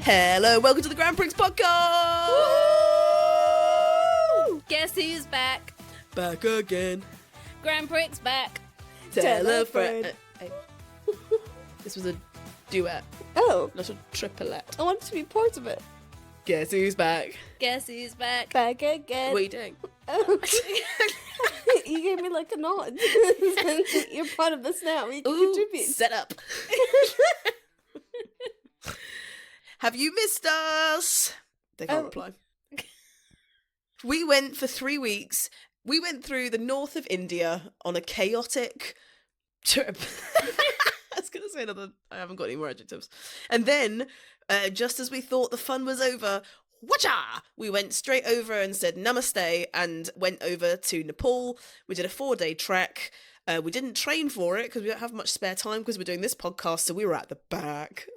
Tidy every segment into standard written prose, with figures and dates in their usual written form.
Hello, welcome to the Grand Prix podcast! Woo! Guess who's back? Back again. Grand Prix back. Tell a friend. This was a duet, Oh, not a triplet. I want to be part of it. Guess who's back? Guess who's back? Back again. What are you doing? Oh. You gave me like a nod. You're part of this now. You can Ooh, contribute. set up. Have you missed us? They can't reply. We went for 3 weeks. We went through the north of India on a chaotic trip. I was going to say another, I haven't got any more adjectives. And then, just as we thought the fun was over, whatcha! We went straight over and said namaste and went over to Nepal. We did a 4-day trek. We didn't train for it because we don't have much spare time because we're doing this podcast, so we were at the back.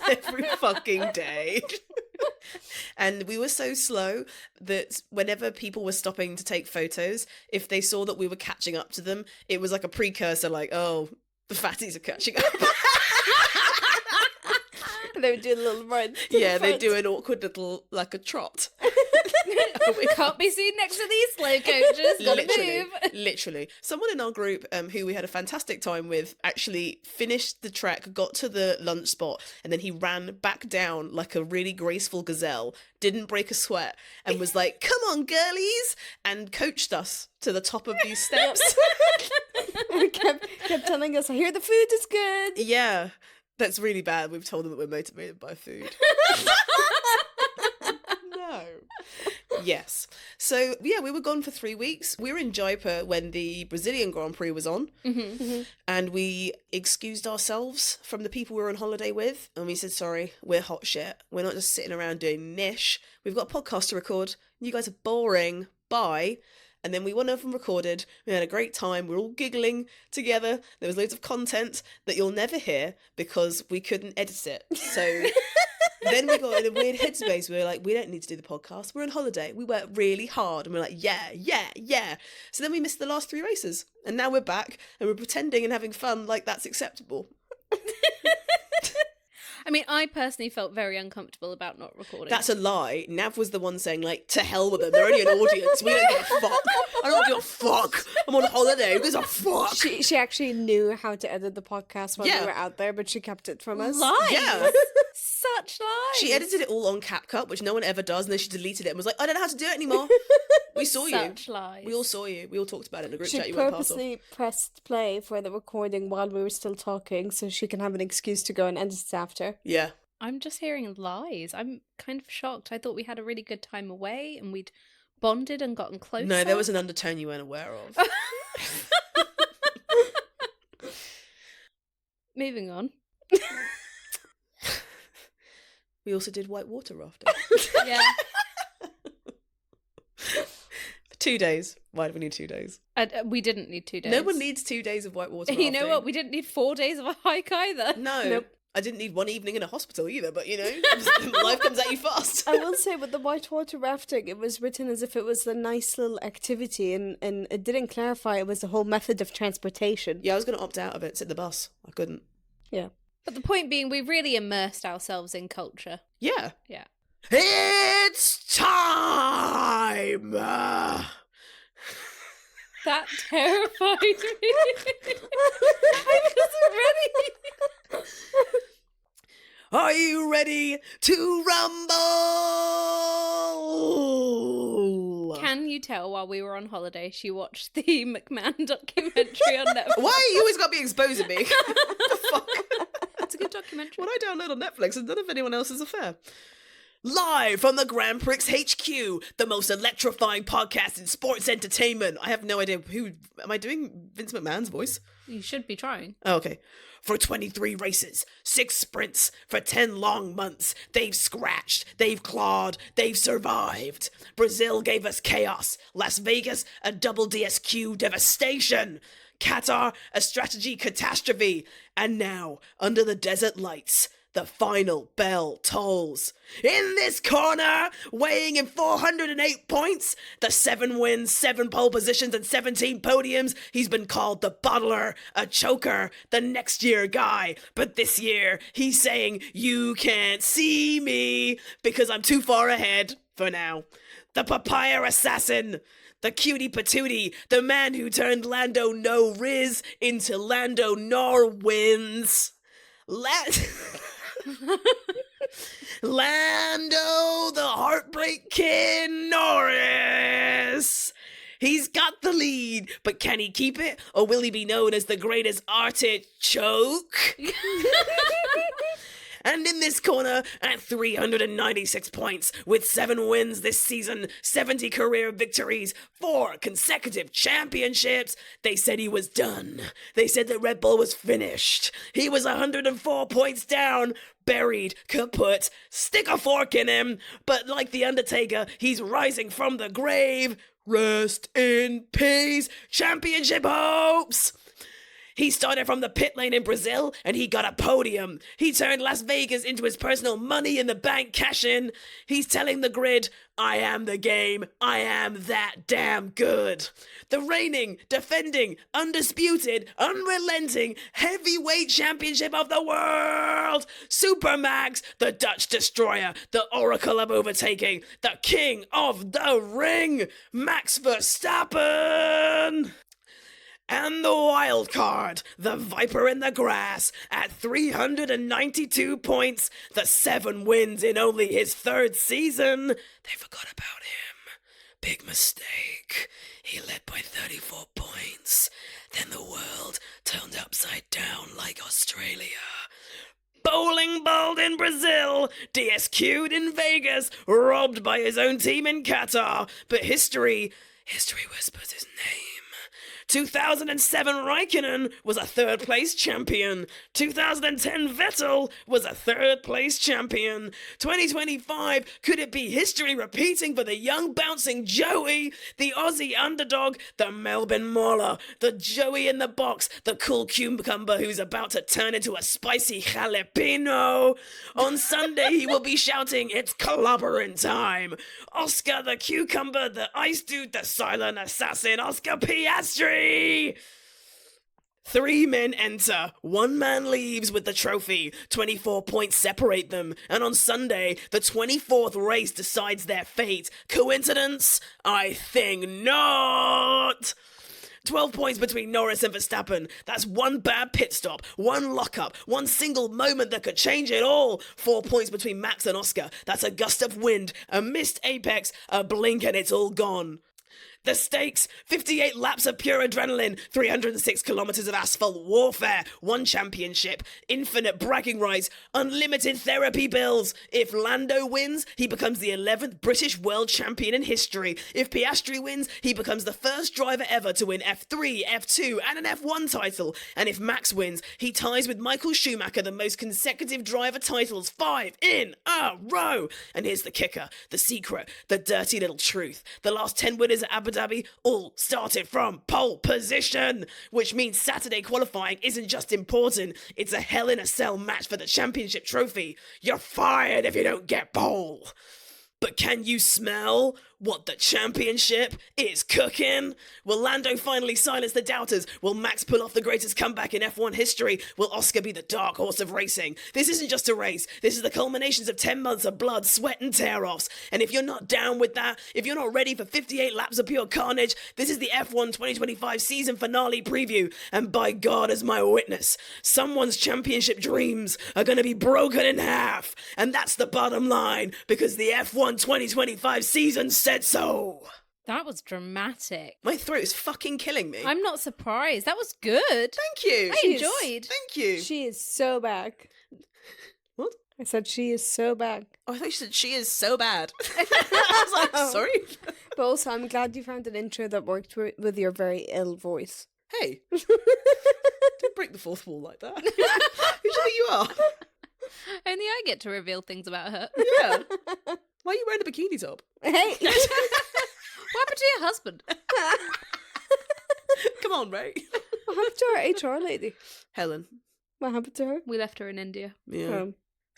Every fucking day. And we were so slow that whenever people were stopping to take photos, if they saw that we were catching up to them, it was like a precursor, like, oh, the fatties are catching up. They would do a little run. Yeah, they do an awkward little, like a trot. We can't be seen next to these slow coaches. Gotta move. Literally. Someone in our group who we had a fantastic time with actually finished the trek, got to the lunch spot, and then he ran back down like a really graceful gazelle, didn't break a sweat, and was like, come on, girlies, and coached us to the top of these steps. And kept telling us, I hear the food is good. Yeah, that's really bad. We've told them that we're motivated by food. No. Yes. So, yeah, we were gone for 3 weeks. We were in Jaipur when the Brazilian Grand Prix was on. And we excused ourselves from the people we were on holiday with. And we said, sorry, we're hot shit. We're not just sitting around doing niche. We've got a podcast to record. You guys are boring. Bye. And then we went over and recorded. We had a great time. We were all giggling together. There was loads of content that you'll never hear because we couldn't edit it. So then we got in a weird headspace. We were like, we don't need to do the podcast. We're on holiday. We worked really hard. And we're like, yeah. So then we missed the last 3 races. And now we're back and we're pretending and having fun like that's acceptable. I mean, I personally felt very uncomfortable about not recording. That's a lie. Nav was the one saying, like, to hell with them. They're only an audience. We don't give a fuck. I don't give a fuck. I'm on holiday. Who gives a fuck? She actually knew how to edit the podcast while we were out there, but she kept it from us. Lies. Yeah. Such lies. She edited it all on CapCut, which no one ever does, and then she deleted it and was like, I don't know how to do it anymore. We saw you. Such lies. We all saw you. We all talked about it in the group She chat you went past. purposely pressed play for the recording while we were still talking so she can have an excuse to go and edit it after. Yeah. I'm just hearing lies. I'm kind of shocked. I thought we had a really good time away and we'd bonded and gotten closer. No, there was an undertone you weren't aware of. Moving on. We also did whitewater rafting. Yeah. 2 days. Why do we need 2 days? We didn't need 2 days. No one needs 2 days of whitewater rafting. You know what? We didn't need 4 days of a hike either. No. Nope. I didn't need one evening in a hospital either, but, you know, life comes at you fast. I will say with the whitewater rafting, it was written as if it was a nice little activity and it didn't clarify it was a whole method of transportation. Yeah, I was going to opt out of it, sit in the bus. I couldn't. Yeah. But the point being, we really immersed ourselves in culture. Yeah. Yeah. It's time! That terrified me. I wasn't ready. Are you ready to rumble? Can you tell while we were on holiday she watched the McMahon documentary on Netflix? Why are you always got to be exposing me? What the fuck? It's a good documentary. What I download on Netflix is none of anyone else's affair. Live from the Grand Prix HQ, the most electrifying podcast in sports entertainment. I have no idea who... Am I doing Vince McMahon's voice? You should be trying. Oh, okay. For 23 races, 6 sprints, for 10 long months, they've scratched, they've clawed, they've survived. Brazil gave us chaos. Las Vegas, a double DSQ devastation. Qatar, a strategy catastrophe. And now, under the desert lights, The final bell tolls. In this corner, weighing in 408 points, the 7 wins, 7 pole positions, and 17 podiums, he's been called the bottler, a choker, the next year guy. But this year, he's saying, you can't see me, because I'm too far ahead for now. The papaya assassin. The cutie patootie, the man who turned Lando Norris into Lando Norwins. Lando the Heartbreak Kid Norris. He's got the lead, but can he keep it? Or will he be known as the greatest artichoke? And in this corner, at 396 points, with 7 wins this season, 70 career victories, 4 consecutive championships, they said he was done. They said that Red Bull was finished. He was 104 points down, buried, kaput, stick a fork in him. But like the Undertaker, he's rising from the grave. Rest in peace, championship hopes! He started from the pit lane in Brazil, and he got a podium. He turned Las Vegas into his personal money in the bank cash-in. He's telling the grid, I am the game. I am that damn good. The reigning, defending, undisputed, unrelenting heavyweight championship of the world. Supermax, the Dutch destroyer, the oracle of overtaking, the king of the ring, Max Verstappen. And the wild card, the Viper in the grass, at 392 points, the 7 wins in only his 3rd season. They forgot about him. Big mistake. He led by 34 points. Then the world turned upside down like Australia. Bowling balled in Brazil, DSQ'd in Vegas, robbed by his own team in Qatar. But history whispers his name. 2007 Raikkonen was a 3rd place champion. 2010 Vettel was a 3rd place champion. 2025, could it be history repeating for the young bouncing Joey, the Aussie underdog, the Melbourne Mauler, the Joey in the box, the cool cucumber who's about to turn into a spicy jalapeno? On Sunday, he will be shouting, it's clobbering time. Oscar the cucumber, the ice dude, the silent assassin, Oscar Piastri. 3 men enter, 1 man leaves with the trophy. 24 points separate them, and on Sunday, the 24th race decides their fate. Coincidence? I think not. 12 points between Norris and Verstappen. That's 1 bad pit stop, 1 lockup, 1 single moment that could change it all. 4 points between Max and Oscar. That's a gust of wind, a missed apex, a blink and it's all gone. The stakes, 58 laps of pure adrenaline, 306 kilometers of asphalt warfare, 1 championship, infinite bragging rights, unlimited therapy bills. If Lando wins, he becomes the 11th British world champion in history. If Piastri wins, he becomes the first driver ever to win F3, F2, and an F1 title. And if Max wins, he ties with Michael Schumacher the most consecutive driver titles, 5 in a row. And here's the kicker, the secret, the dirty little truth. The last 10 winners at Abu Dhabi all started from pole position, which means Saturday qualifying isn't just important, it's a hell in a cell match for the championship trophy. You're fired if you don't get pole. But can you smell what the championship is cooking? Will Lando finally silence the doubters? Will Max pull off the greatest comeback in F1 history? Will Oscar be the dark horse of racing? This isn't just a race. This is the culminations of 10 months of blood, sweat and tear-offs. And if you're not down with that, if you're not ready for 58 laps of pure carnage, this is the F1 2025 season finale preview. And by God as my witness, someone's championship dreams are going to be broken in half. And that's the bottom line, because the F1 2025 season said so. That was dramatic. My throat is fucking killing me. I'm not surprised. That was good. Thank you. I enjoyed. Thank you. She is so back. What? I said she is so back. Oh, I thought you said she is so bad. I was like, sorry. But also, I'm glad you found an intro that worked with your very ill voice. Hey. Don't break the fourth wall like that. Who do you think you are? Only I get to reveal things about her. Yeah. Why are you wearing a bikini top? Hey! What happened to your husband? Come on, Ray. What happened to our HR lady? Helen. What happened to her? We left her in India. Yeah.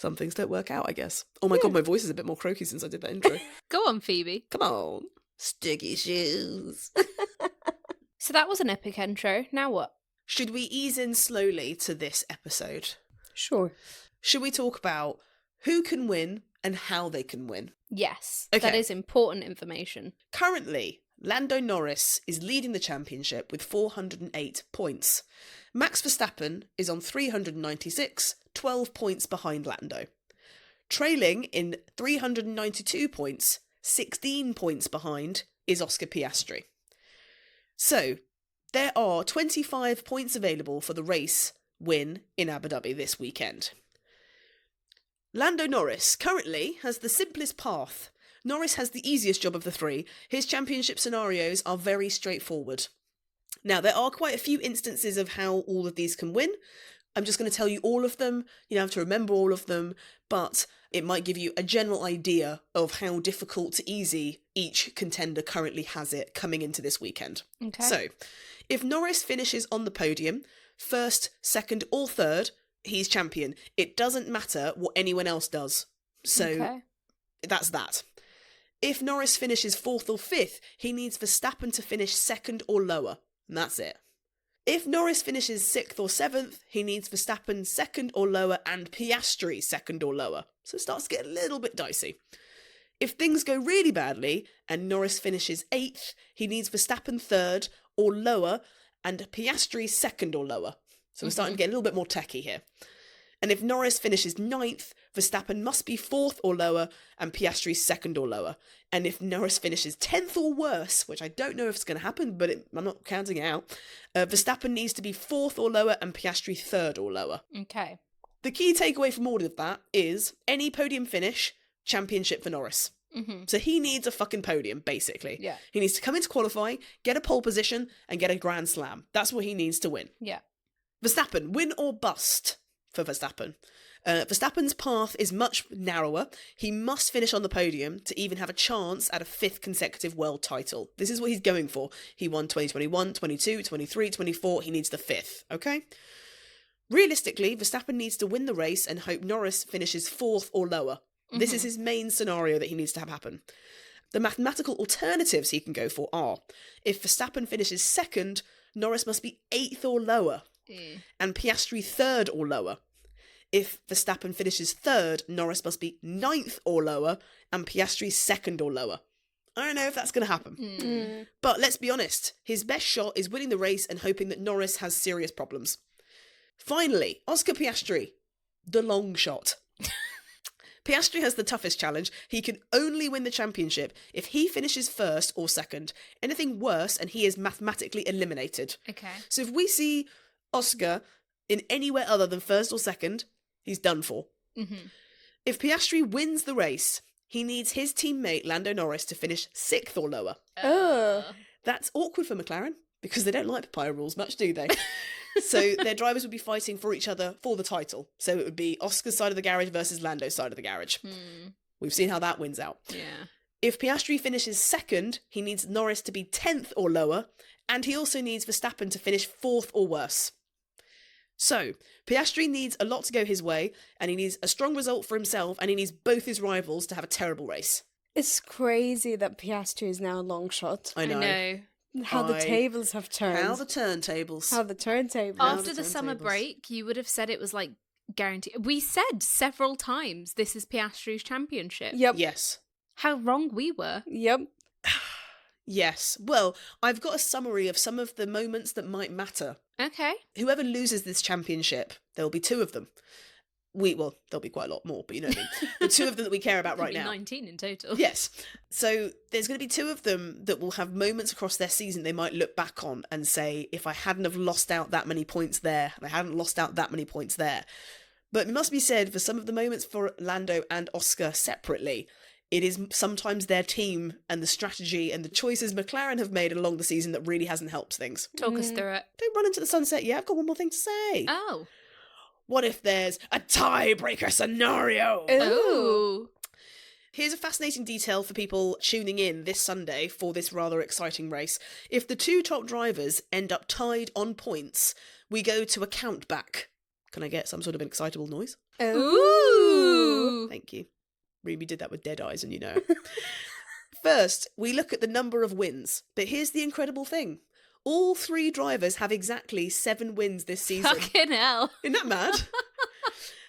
Some things don't work out, I guess. Oh my God, my voice is a bit more croaky since I did that intro. Go on, Phoebe. Come on. Sticky shoes. So that was an epic intro. Now what? Should we ease in slowly to this episode? Sure. Should we talk about who can win and how they can win? Yes, Okay. that is important information. Currently, Lando Norris is leading the championship with 408 points. Max Verstappen is on 396, 12 points behind Lando. Trailing in 392 points, 16 points behind, is Oscar Piastri. So, there are 25 points available for the race win in Abu Dhabi this weekend. Lando Norris currently has the simplest path. Norris has the easiest job of the three. His championship scenarios are very straightforward. Now, there are quite a few instances of how all of these can win. I'm just going to tell you all of them. You don't have to remember all of them, but it might give you a general idea of how difficult to easy each contender currently has it coming into this weekend. Okay. So, if Norris finishes on the podium, first, second, or third, he's champion. It doesn't matter what anyone else does. So, that's that. If Norris finishes fourth or fifth, he needs Verstappen to finish second or lower. And that's it. If Norris finishes sixth or seventh, he needs Verstappen second or lower and Piastri second or lower. So it starts to get a little bit dicey. If things go really badly and Norris finishes eighth, he needs Verstappen third or lower and Piastri second or lower. So we're starting to get a little bit more techie here. And if Norris finishes ninth, Verstappen must be fourth or lower and Piastri second or lower. And if Norris finishes 10th or worse, which I don't know if it's going to happen, but I'm not counting it out, Verstappen needs to be fourth or lower and Piastri third or lower. Okay. The key takeaway from all of that is any podium finish, championship for Norris. Mm-hmm. So he needs a fucking podium, basically. Yeah. He needs to come into qualifying, get a pole position, and get a Grand Slam. That's what he needs to win. Yeah. Verstappen, win or bust for Verstappen. Verstappen's path is much narrower. He must finish on the podium to even have a chance at a fifth consecutive world title. This is what he's going for. He won 2021, 22, 23, 24. He needs the fifth, okay? Realistically, Verstappen needs to win the race and hope Norris finishes fourth or lower. This is his main scenario that he needs to have happen. The mathematical alternatives he can go for are, if Verstappen finishes second, Norris must be eighth or lower, and Piastri third or lower. If Verstappen finishes third, Norris must be ninth or lower, and Piastri second or lower. I don't know if that's going to happen. But let's be honest, his best shot is winning the race and hoping that Norris has serious problems. Finally, Oscar Piastri, the long shot. Piastri has the toughest challenge. He can only win the championship if he finishes first or second. Anything worse and he is mathematically eliminated. Okay. So if we see Oscar in anywhere other than first or second, he's done for. Mm-hmm. If Piastri wins the race, he needs his teammate Lando Norris to finish sixth or lower. That's awkward for McLaren because they don't like papaya rules much, do they? So their drivers would be fighting for each other for the title. So it would be Oscar's side of the garage versus Lando's side of the garage. We've seen how that wins out. Yeah. If Piastri finishes second, he needs Norris to be 10th or lower, and he also needs Verstappen to finish fourth or worse. So, Piastri needs a lot to go his way, and he needs a strong result for himself, and he needs both his rivals to have a terrible race. It's crazy that Piastri is now a long shot. I know. How the tables have turned. How the turntables. How the turntables. After the summer break, you would have said it was like guaranteed. We said several times this is Piastri's championship. Yep. Yes. How wrong we were. Yep. Yes. Well, I've got a summary of some of the moments that might matter. Okay. Whoever loses this championship, there'll be two of them. Well, there'll be quite a lot more, but you know what I mean. The two of them that we care about right now. 19 in total. Yes. So there's going to be two of them that will have moments across their season they might look back on and say, if I hadn't have lost out that many points there, and I hadn't lost out that many points there. But it must be said, for some of the moments for Lando and Oscar separately, it is sometimes their team and the strategy and the choices McLaren have made along the season that really hasn't helped things. Talk us through it. Don't run into the sunset yet. I've got one more thing to say. Oh. What if there's a tiebreaker scenario? Ooh. Here's a fascinating detail for people tuning in this Sunday for this rather exciting race. If the two top drivers end up tied on points, we go to a count back. Can I get some sort of an excitable noise? Ooh. Thank you. Ruby did that with dead eyes, and you know. First, we look at the number of wins. But here's the incredible thing. All 3 drivers have exactly 7 wins this season. Fucking hell. Isn't that mad?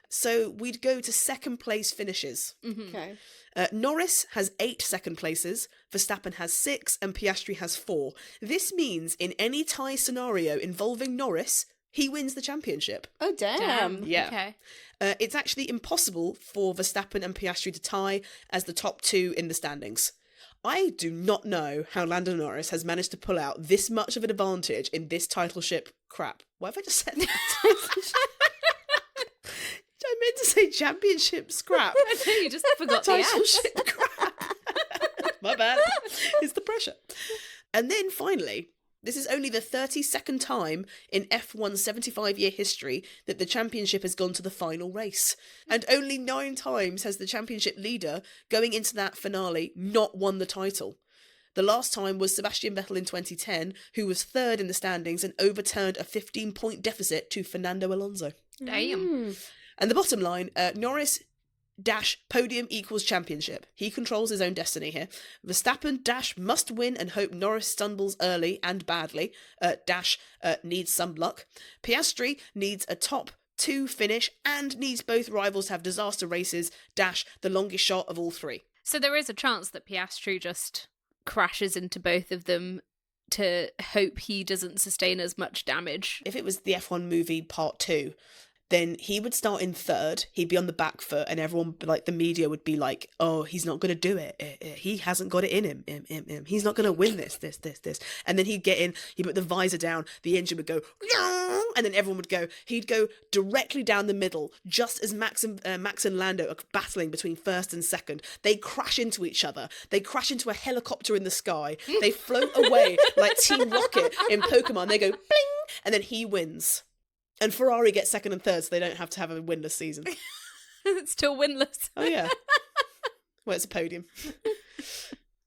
So we'd go to second place finishes. Okay. Norris has 8 second places, Verstappen has 6, and Piastri has 4. This means in any tie scenario involving Norris, he wins the championship. Oh, damn. Yeah. Okay. It's actually impossible for Verstappen and Piastri to tie as the top 2 in the standings. I do not know how Lando Norris has managed to pull out this much of an advantage in this titleship crap. Why have I just said that? I meant to say championship scrap. I know, you just forgot the S. Titleship crap. My bad. It's the pressure. And then finally, this is only the 32nd time in F1's 75-year history that the championship has gone to the final race. And only 9 times has the championship leader, going into that finale, not won the title. The last time was Sebastian Vettel in 2010, who was 3rd in the standings and overturned a 15-point deficit to Fernando Alonso. Damn. And the bottom line, Norris - podium equals championship. He controls his own destiny here. Verstappen - must win and hope Norris stumbles early and badly. - needs some luck. Piastri needs a top 2 finish and needs both rivals to have disaster races - the longest shot of all 3. So there is a chance that Piastri just crashes into both of them to hope he doesn't sustain as much damage. If it was the F1 movie part 2, then he would start in 3rd, he'd be on the back foot, and everyone, like the media, would be like, oh, he's not going to do it. He hasn't got it in him. He's not going to win this. And then he'd get in, he'd put the visor down, the engine would go, and then everyone would go, he'd go directly down the middle, just as Max and Lando are battling between 1st and 2nd. They crash into each other. They crash into a helicopter in the sky. They float away like Team Rocket in Pokemon. They go, bling, and then he wins. And Ferrari gets 2nd and 3rd, so they don't have to have a winless season. It's still winless. Oh, yeah. Well, it's a podium.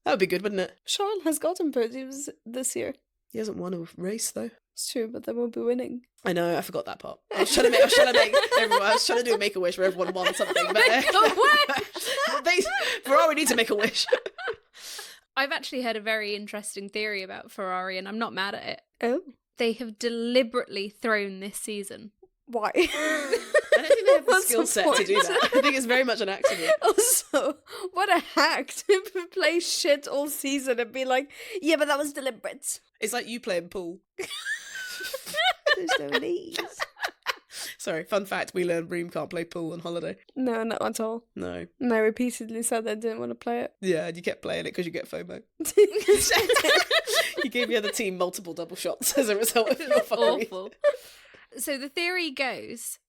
That would be good, wouldn't it? Sean has gotten podiums this year. He hasn't won a race, though. It's true, but they won't be winning. I know, I forgot that part. I was trying to do a Make-A-Wish where everyone won something. But Ferrari needs to make a wish. I've actually heard a very interesting theory about Ferrari, and I'm not mad at it. Oh? They have deliberately thrown this season. Why? I don't think they have the What's skill the set to do point? that. I think it's very much an accident. Also, what a hack to play shit all season and be like, yeah, but that was deliberate. It's like you playing pool. There's no knees. Sorry, fun fact, we learned Reem can't play pool on holiday. No, not at all. No. And I repeatedly said I didn't want to play it. Yeah, and you kept playing it because you get FOMO. You gave the other team multiple double shots as a result of your fuckery. Awful. So the theory goes,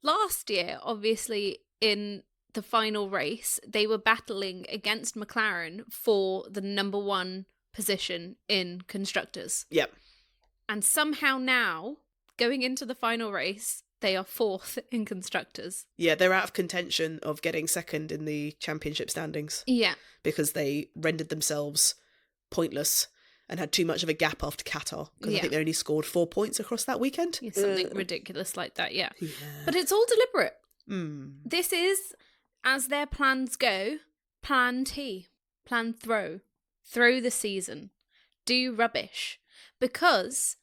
last year, obviously, in the final race, they were battling against McLaren for the number 1 position in constructors. Yep. And somehow now, going into the final race, they are 4th in constructors. Yeah, they're out of contention of getting 2nd in the championship standings Yeah. because they rendered themselves pointless and had too much of a gap after Qatar because I Yeah. think they only scored 4 points across that weekend. Yeah, something ridiculous like that, yeah. Yeah. But it's all deliberate. Mm. This is, as their plans go, plan T. Plan throw. Throw the season. Do rubbish. Because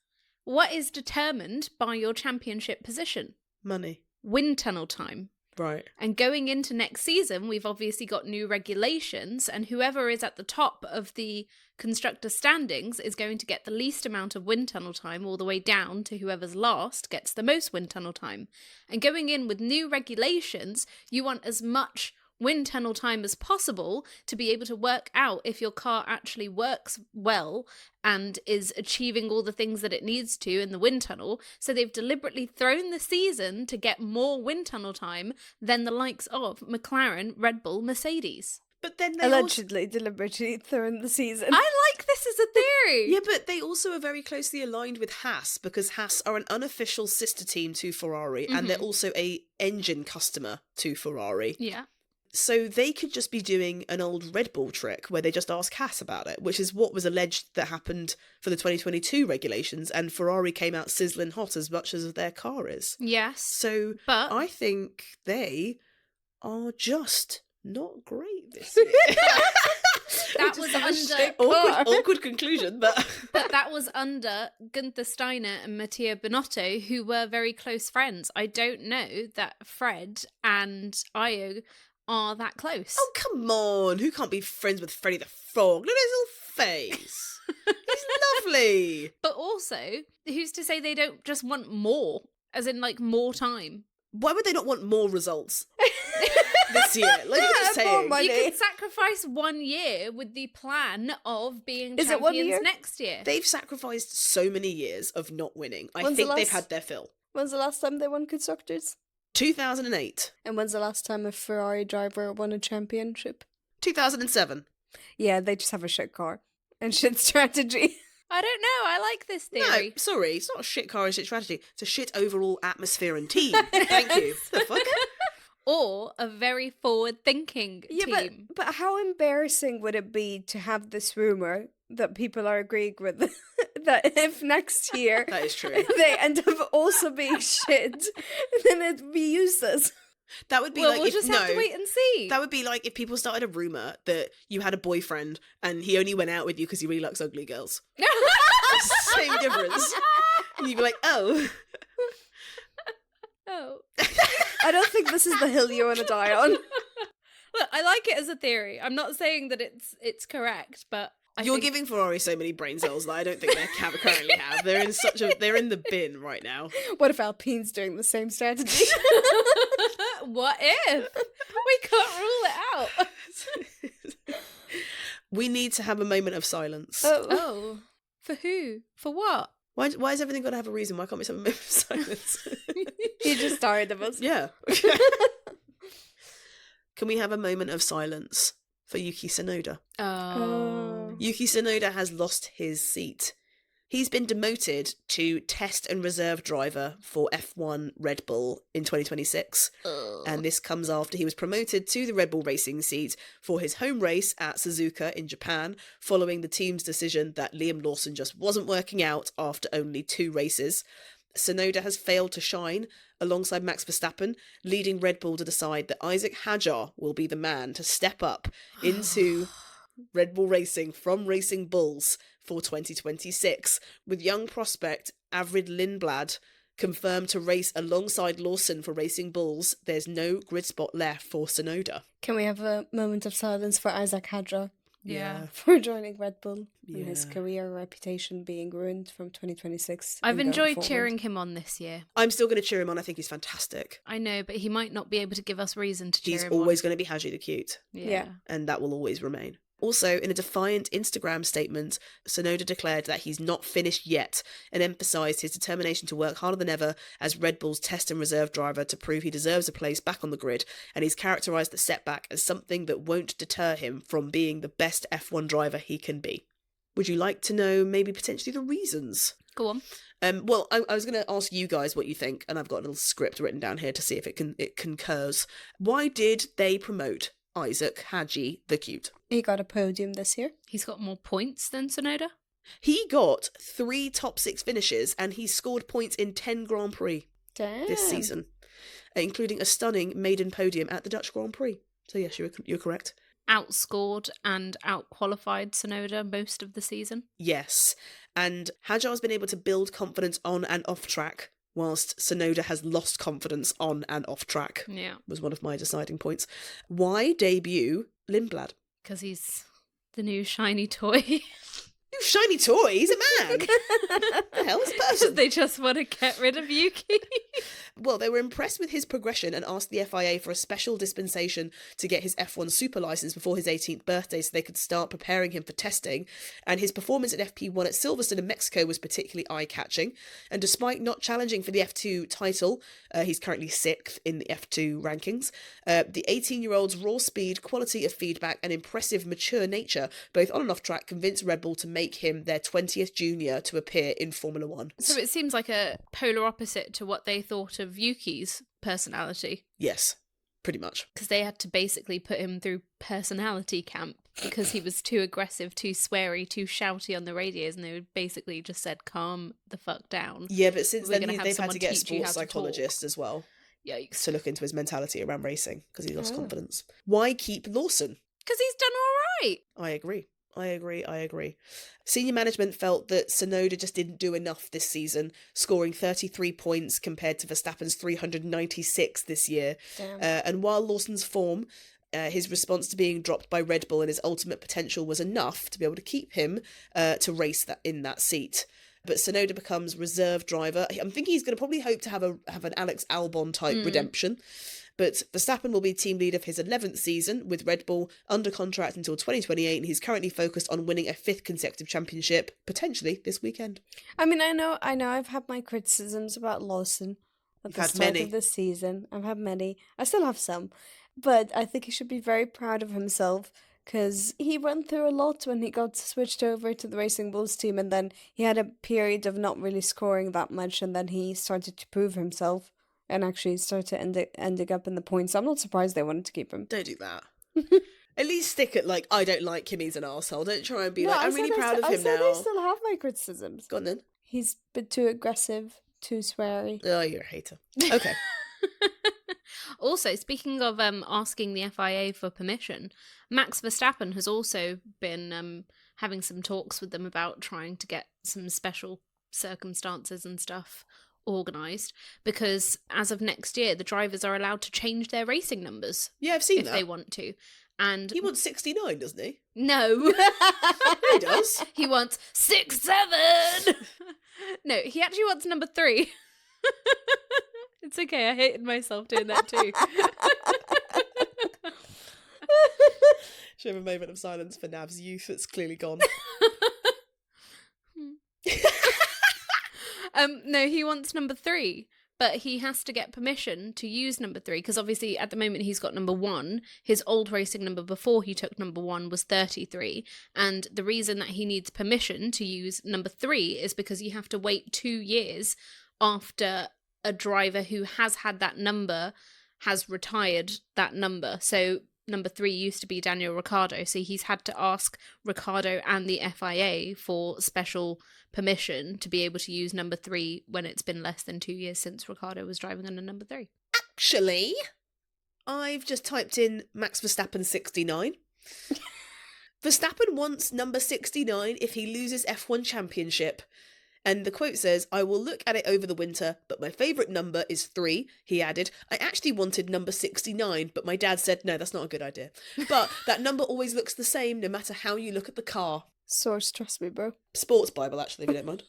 what is determined by your championship position? Money. Wind tunnel time. Right. And going into next season, we've obviously got new regulations, and whoever is at the top of the constructor standings is going to get the least amount of wind tunnel time all the way down to whoever's last gets the most wind tunnel time. And going in with new regulations, you want as much wind tunnel time as possible to be able to work out if your car actually works well and is achieving all the things that it needs to in the wind tunnel. So they've deliberately thrown the season to get more wind tunnel time than the likes of McLaren, Red Bull, Mercedes. But then they Allegedly, deliberately thrown the season. I like this as a theory. Yeah, but they also are very closely aligned with Haas because Haas are an unofficial sister team to Ferrari and they're also a engine customer to Ferrari. Yeah. So they could just be doing an old Red Bull trick where they just ask Haas about it, which is what was alleged that happened for the 2022 regulations, and Ferrari came out sizzling hot as much as their car is. Yes. So But I think they are just not great this year. that was under awkward conclusion, but but that was under Gunther Steiner and Mattia Binotto, who were very close friends. I don't know that Fred and Io are that close. oh come on, who can't be friends with Freddie the Frog? Look at his little face. He's lovely. But also, who's to say they don't just want more, as in like more time? Why would they not want more results this year? Like I'm just More saying. money. You could sacrifice 1 year with the plan of being Is it 1 champions year? next year. They've sacrificed so many years of not winning. I When's the think they've last- had their fill. When's the last time they won constructors? 2008, And when's the last time a Ferrari driver won a championship? 2007. Yeah, they just have a shit car and shit strategy. I don't know. I like this theory. No, sorry, it's not a shit car and shit strategy. It's a shit overall atmosphere and team. Thank you. The fuck? Or a very forward-thinking team. But how embarrassing would it be to have this rumor that people are agreeing with that if next year That is true. they end up also being shit, then it'd be useless. That would be Well, like we'll if, just have to wait and see. That would be like if people started a rumor that you had a boyfriend and he only went out with you because he really likes ugly girls. Same difference. And you'd be like, oh. Oh. I don't think this is the hill you want to die on. Look, I like it as a theory. I'm not saying that it's correct, but You're think... giving Ferrari so many brain cells that I don't think they currently have. They're in the bin right now. What if Alpine's doing the same strategy? What if? We can't rule it out. We need to have a moment of silence. Oh. For who? For what? Why has everything got to have a reason? Why can't we just have a moment of silence? You're just tired of us. Yeah. Can we have a moment of silence for Yuki Tsunoda? Oh. Yuki Tsunoda has lost his seat. He's been demoted to test and reserve driver for F1 Red Bull in 2026. And this comes after he was promoted to the Red Bull Racing seat for his home race at Suzuka in Japan, following the team's decision that Liam Lawson just wasn't working out after only 2 races. Tsunoda has failed to shine alongside Max Verstappen, leading Red Bull to decide that Isaac Hadjar will be the man to step up into Red Bull Racing from Racing Bulls for 2026, with young prospect Arvid Lindblad confirmed to race alongside Lawson for Racing Bulls. There's no grid spot left for Tsunoda. Can we have a moment of silence for Isaac Hadjar Yeah. for joining Red Bull and his Yeah. career reputation being ruined from 2026? I've and going enjoyed forward? cheering him on this year. I'm still going to cheer him on. I think he's fantastic. I know, but he might not be able to give us reason to cheer He's him always on. going to be Haji the Cute, Yeah. and that will always remain. Also, in a defiant Instagram statement, Tsunoda declared that he's not finished yet and emphasised his determination to work harder than ever as Red Bull's test and reserve driver to prove he deserves a place back on the grid, and he's characterised the setback as something that won't deter him from being the best F1 driver he can be. Would you like to know maybe potentially the reasons? Go on. Well, I was going to ask you guys what you think, and I've got a little script written down here to see if it concurs. Why did they promote Isaac Haji the Cute? He got a podium this year. He's got more points than Tsunoda. He got 3 top 6 finishes, and he scored points in 10 Grand Prix Damn. this season, including a stunning maiden podium at the Dutch Grand Prix. So yes, you're correct. Outscored and outqualified Tsunoda most of the season. Yes, and Hadjar's been able to build confidence on and off track, whilst Tsunoda has lost confidence on and off track, Yeah. was one of my deciding points. Why debut Lindblad? Because he's the new shiny toy. New shiny toy, he's a man! What the hell is a person? They just want to get rid of Yuki. Well, they were impressed with his progression and asked the FIA for a special dispensation to get his F1 super license before his 18th birthday so they could start preparing him for testing. And his performance at FP1 at Silverstone in Mexico was particularly eye-catching. And despite not challenging for the F2 title, he's currently 6th in the F2 rankings. The 18-year-old's raw speed, quality of feedback and impressive mature nature, both on and off track, convinced Red Bull to make him their 20th junior to appear in Formula One. So it seems like a polar opposite to what they thought of Yuki's personality. Yes. pretty much. Because they had to basically put him through personality camp because he was too aggressive, too sweary, too shouty on the radios, and they basically just said, calm the fuck down. Yeah, but since We're then gonna have they've had someone to get a teach you how sports to talk. psychologist as well Yikes. to look into his mentality around racing because he lost confidence. Why keep Lawson? Because he's done all right. I agree. Senior management felt that Tsunoda just didn't do enough this season, scoring 33 points compared to Verstappen's 396 this year. And while Lawson's form, his response to being dropped by Red Bull and his ultimate potential was enough to be able to keep him to race in that seat. But Tsunoda becomes reserve driver. I'm thinking he's going to probably hope to have an Alex Albon type redemption. But Verstappen will be team leader for his 11th season with Red Bull under contract until 2028, and he's currently focused on winning a 5th consecutive championship, potentially this weekend. I mean, I know I've had my criticisms about Lawson at the start of this season. I've had many. I still have some. But I think he should be very proud of himself because he went through a lot when he got switched over to the Racing Bulls team, and then he had a period of not really scoring that much, and then he started to prove himself. And actually started ending up in the points. I'm not surprised they wanted to keep him. Don't do that. At least stick at, like, I don't like him, he's an arsehole. Don't try and be I'm really proud of him now. I still have my criticisms. Go on then. He's a bit too aggressive, too sweary. Oh, you're a hater. Okay. Also, speaking of asking the FIA for permission, Max Verstappen has also been having some talks with them about trying to get some special circumstances and stuff organised, because as of next year the drivers are allowed to change their racing numbers. Yeah, I've seen if that. They want to. And he wants 69, doesn't he? No. He does. He wants 67. No, he actually wants number 3. It's okay, I hated myself doing that too. Should have a moment of silence for Nav's youth that's clearly gone. No, he wants number 3, but he has to get permission to use number 3 because obviously at the moment he's got number 1. His old racing number before he took number 1 was 33, and the reason that he needs permission to use number 3 is because you have to wait 2 years after a driver who has had that number has retired that number. So number 3 used to be Daniel Ricciardo, so he's had to ask Ricciardo and the FIA for special permission to be able to use number 3 when it's been less than 2 years since Ricciardo was driving under number 3. Actually, I've just typed in Max Verstappen 69. Verstappen wants number 69 if he loses F1 championship. And the quote says, I will look at it over the winter, but my favourite number is 3, he added. I actually wanted number 69, but my dad said, no, that's not a good idea. But that number always looks the same no matter how you look at the car. Source, trust me, bro. Sports Bible, actually, if you don't mind.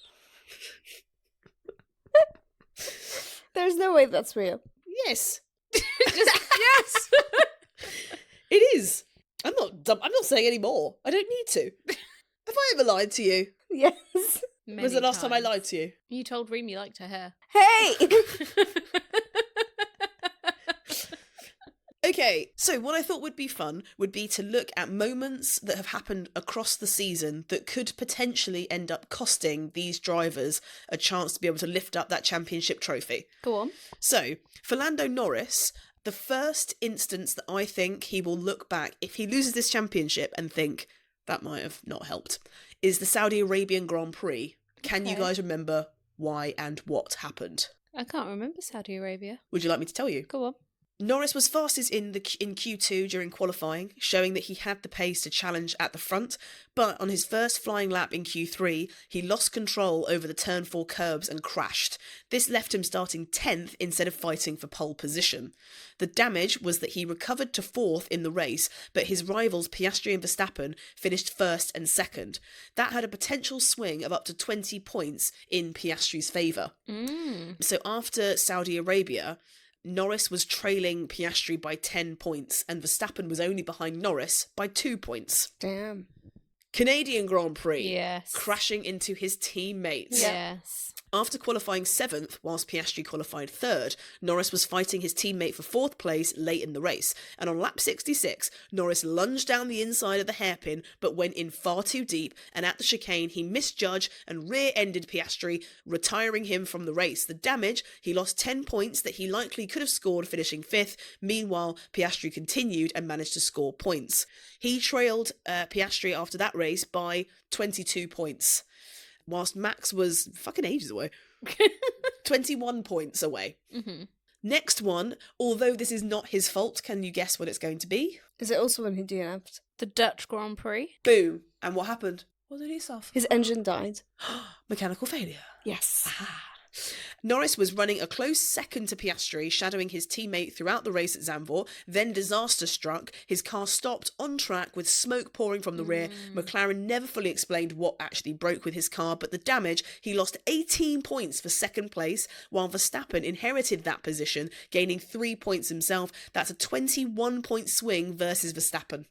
There's no way that's real. Yes. Yes! It is. I'm not saying any more. I don't need to. Have I ever lied to you? Yes. When was the last time I lied to you? You told Reem you liked her hair. Hey! Okay, so what I thought would be fun would be to look at moments that have happened across the season that could potentially end up costing these drivers a chance to be able to lift up that championship trophy. Go on. So, for Lando Norris, the first instance that I think he will look back, if he loses this championship and think, that might have not helped, is the Saudi Arabian Grand Prix. Can you guys remember why and what happened? I can't remember Saudi Arabia. Would you like me to tell you? Go on. Norris was fastest in Q2 during qualifying, showing that he had the pace to challenge at the front, but on his first flying lap in Q3, he lost control over the turn 4 curbs and crashed. This left him starting 10th instead of fighting for pole position. The damage was that he recovered to 4th in the race, but his rivals Piastri and Verstappen finished 1st and 2nd. That had a potential swing of up to 20 points in Piastri's favour. So after Saudi Arabia, Norris was trailing Piastri by 10 points and Verstappen was only behind Norris by 2 points. Damn. Canadian Grand Prix. Yes. Crashing into his teammates. Yes. After qualifying 7th, whilst Piastri qualified 3rd, Norris was fighting his teammate for 4th place late in the race, and on lap 66, Norris lunged down the inside of the hairpin but went in far too deep, and at the chicane he misjudged and rear-ended Piastri, retiring him from the race. The damage, he lost 10 points that he likely could have scored finishing 5th. Meanwhile, Piastri continued and managed to score points. He trailed Piastri after that race by 22 points, whilst Max was fucking ages away. 21 points away. Mm-hmm. Next one, although this is not his fault, can you guess what it's going to be? Is it also when he DNF'd? The Dutch Grand Prix. Boom. And what happened? What did he suffer? His engine died. Mechanical failure. Yes. Ah. Norris was running a close second to Piastri, shadowing his teammate throughout the race at Zandvoort. Then disaster struck. His car stopped on track with smoke pouring from the rear. McLaren never fully explained what actually broke with his car, but the damage, he lost 18 points for second place, while Verstappen inherited that position, gaining 3 points himself. That's a 21-point swing versus Verstappen.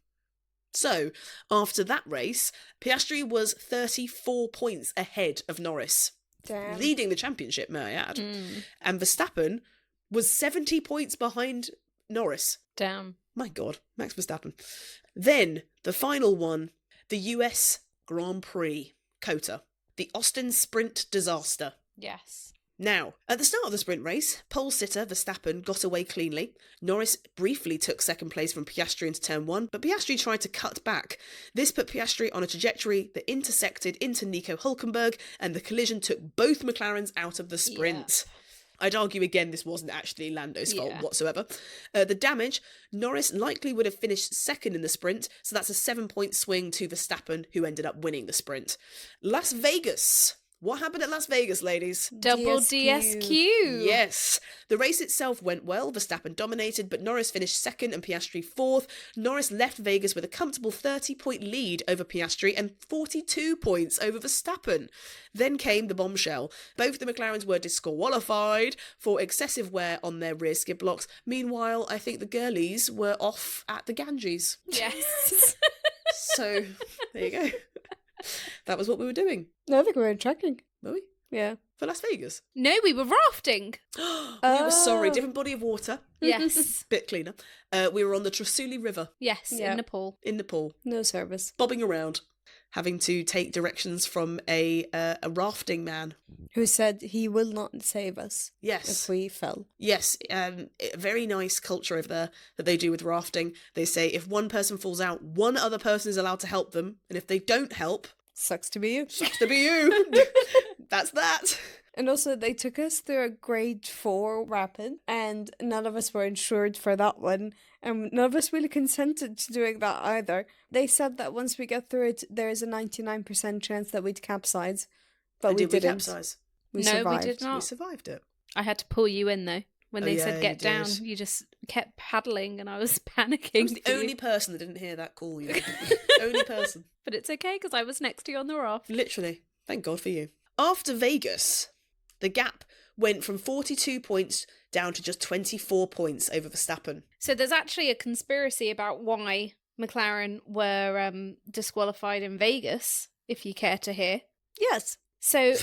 So, after that race, Piastri was 34 points ahead of Norris. Damn. Leading the championship, may I add. And Verstappen was 70 points behind Norris. Damn. My God, Max Verstappen. Then, the final one, the US Grand Prix, COTA. The Austin Sprint disaster. Yes. Now, at the start of the sprint race, pole sitter Verstappen got away cleanly. Norris briefly took second place from Piastri into turn 1, but Piastri tried to cut back. This put Piastri on a trajectory that intersected into Nico Hülkenberg, and the collision took both McLarens out of the sprint. Yep. I'd argue again this wasn't actually Lando's fault Yeah. whatsoever. The damage, Norris likely would have finished second in the sprint, so that's a 7-point swing to Verstappen, who ended up winning the sprint. Las Vegas. What happened at Las Vegas, ladies? Double DSQ. Yes. The race itself went well. Verstappen dominated, but Norris finished second and Piastri 4th. Norris left Vegas with a comfortable 30-point lead over Piastri and 42 points over Verstappen. Then came the bombshell. Both the McLarens were disqualified for excessive wear on their rear skid blocks. Meanwhile, I think the girlies were off at the Ganges. Yes. So, there you go. That was what we were doing. No, I think we were trekking. Were we? Yeah. For Las Vegas? No, we were rafting. We were sorry, different body of water. Yes. Bit cleaner. We were on the Trasuli River Yes, Yeah. in Nepal. in Nepal, No service. bobbing around, having to take directions from a rafting man. Who said he will not save us Yes. if we fell. Yes, very nice culture over there that they do with rafting. They say if one person falls out, one other person is allowed to help them, and if they don't help, Sucks to be you. sucks to be you. That's that. And also, they took us through a grade 4 rapid, and none of us were insured for that one, and none of us really consented to doing that either. They said that once we get through it, there is a 99% chance that we'd capsize, but And we did we didn't. capsize? We No, we survived. did not. We survived it. I had to pull you in though. When Oh, they yeah, said you get down, did. you just kept paddling and I was I panicking. was the for you. only person that didn't hear that call. You know? Only person. But it's okay because I was next to you on the raft. Literally. Thank God for you. After Vegas, the gap went from 42 points down to just 24 points over Verstappen. So there's actually a conspiracy about why McLaren were disqualified in Vegas, if you care to hear. Yes. So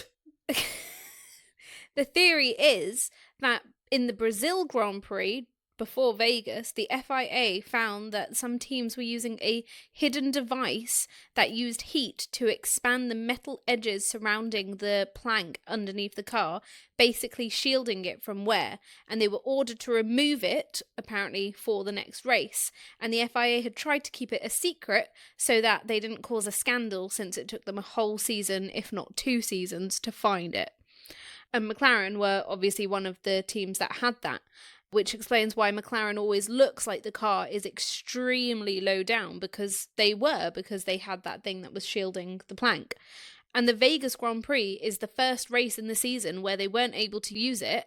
the theory is that in the Brazil Grand Prix before Vegas, the FIA found that some teams were using a hidden device that used heat to expand the metal edges surrounding the plank underneath the car, basically shielding it from wear, and they were ordered to remove it, apparently, for the next race. And the FIA had tried to keep it a secret so that they didn't cause a scandal, since it took them a whole season, if not 2 seasons, to find it. And McLaren were obviously one of the teams that had that, which explains why McLaren always looks like the car is extremely low down, because they had that thing that was shielding the plank. And the Vegas Grand Prix is the first race in the season where they weren't able to use it,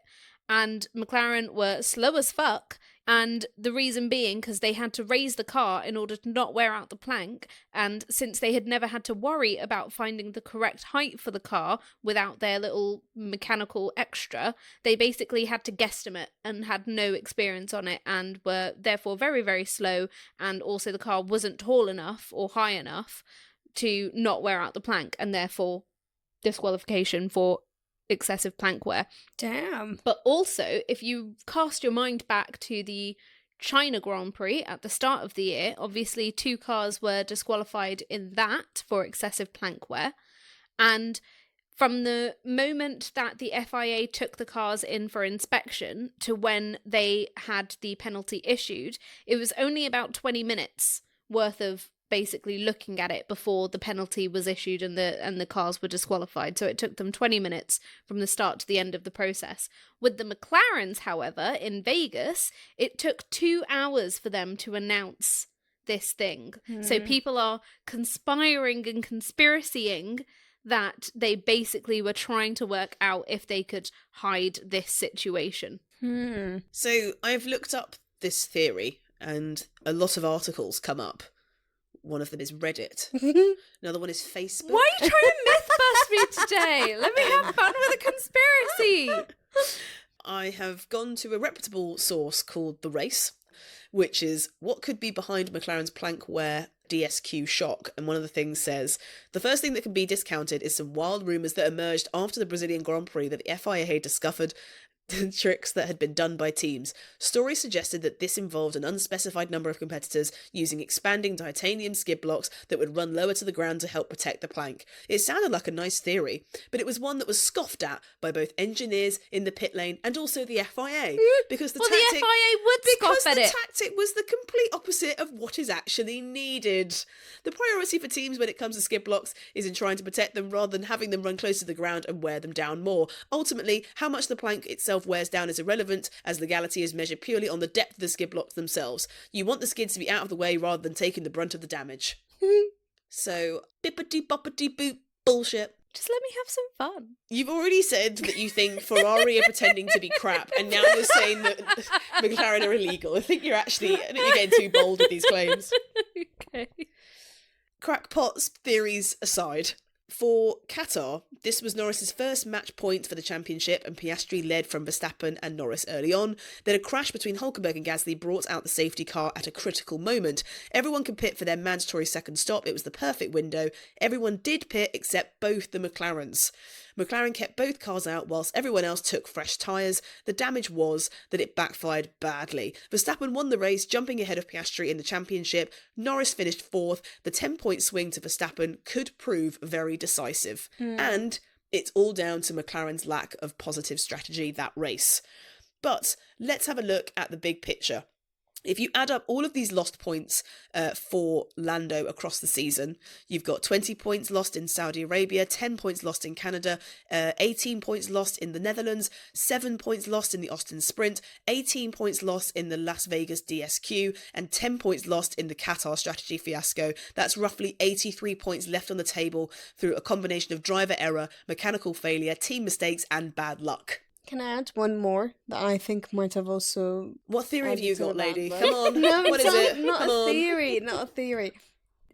and McLaren were slow as fuck, and the reason being because they had to raise the car in order to not wear out the plank, and since they had never had to worry about finding the correct height for the car without their little mechanical extra, they basically had to guesstimate and had no experience on it, and were therefore very, very slow, and also the car wasn't tall enough or high enough to not wear out the plank, and therefore disqualification for excessive plank wear. Damn. But also, if you cast your mind back to the China Grand Prix at the start of the year, obviously 2 cars were disqualified in that for excessive plank wear. And from the moment that the FIA took the cars in for inspection to when they had the penalty issued, it was only about 20 minutes worth of basically looking at it before the penalty was issued and the cars were disqualified. So it took them 20 minutes from the start to the end of the process. With the McLarens, however, in Vegas, it took 2 hours for them to announce this thing. So people are conspiring and conspiracying that they basically were trying to work out if they could hide this situation. So I've looked up this theory and a lot of articles come up. One of them is Reddit. Another one is Facebook. Why are you trying to myth bust me today? Let me have fun with a conspiracy. I have gone to a reputable source called The Race, which is what could be behind McLaren's plank wear DSQ shock. And one of the things says, the first thing that can be discounted is some wild rumours that emerged after the Brazilian Grand Prix that the FIA had discovered tricks that had been done by teams. Stories suggested that this involved an unspecified number of competitors using expanding titanium skid blocks that would run lower to the ground to help protect the plank. It sounded like a nice theory, but it was one that was scoffed at by both engineers in the pit lane and also the FIA. Because the FIA would scoff at it. Tactic was the complete opposite of what is actually needed. The priority for teams when it comes to skid blocks is in trying to protect them rather than having them run close to the ground and wear them down more. Ultimately, how much the plank itself wears down is irrelevant, as legality is measured purely on the depth of the skid blocks themselves. You want the skids to be out of the way rather than taking the brunt of the damage. So, bippity boppity boop bullshit. Just let me have some fun. You've already said that you think Ferrari are pretending to be crap, and now you're saying that McLaren are illegal. I think you're getting too bold with these claims. Okay. Crackpots theories aside, for Qatar, this was Norris's first match point for the championship, and Piastri led from Verstappen and Norris early on. Then a crash between Hülkenberg and Gasly brought out the safety car at a critical moment. Everyone could pit for their mandatory second stop. It was the perfect window. Everyone did pit except both the McLarens. McLaren kept both cars out whilst everyone else took fresh tyres. The damage was that it backfired badly. Verstappen won the race, jumping ahead of Piastri in the championship. Norris finished fourth. The 10-point swing to Verstappen could prove very decisive. And it's all down to McLaren's lack of positive strategy that race. But let's have a look at the big picture. If you add up all of these lost points for Lando across the season, you've got 20 points lost in Saudi Arabia, 10 points lost in Canada, 18 points lost in the Netherlands, 7 points lost in the Austin Sprint, 18 points lost in the Las Vegas DSQ, and 10 points lost in the Qatar strategy fiasco. That's roughly 83 points left on the table through a combination of driver error, mechanical failure, team mistakes, and bad luck. Can I add one more that I think might have also... What theory have you got, lady? Come on. No, what is it? Not Come a on. theory, not a theory.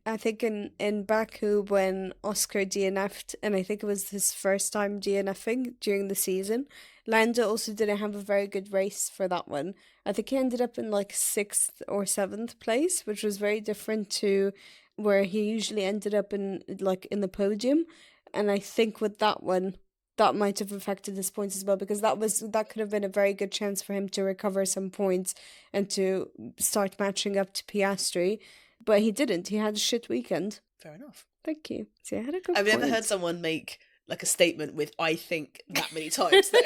I think in Baku when Oscar DNF'd, and I think it was his first time DNFing during the season, Lando also didn't have a very good race for that one. I think he ended up in like 6th or 7th place, which was very different to where he usually ended up in the podium. And I think with that one, that might have affected his points as well, because that could have been a very good chance for him to recover some points and to start matching up to Piastri. But he didn't. He had a shit weekend. Fair enough. Thank you. See, I had a good I've point. never heard someone make like a statement with "I think" that many times though.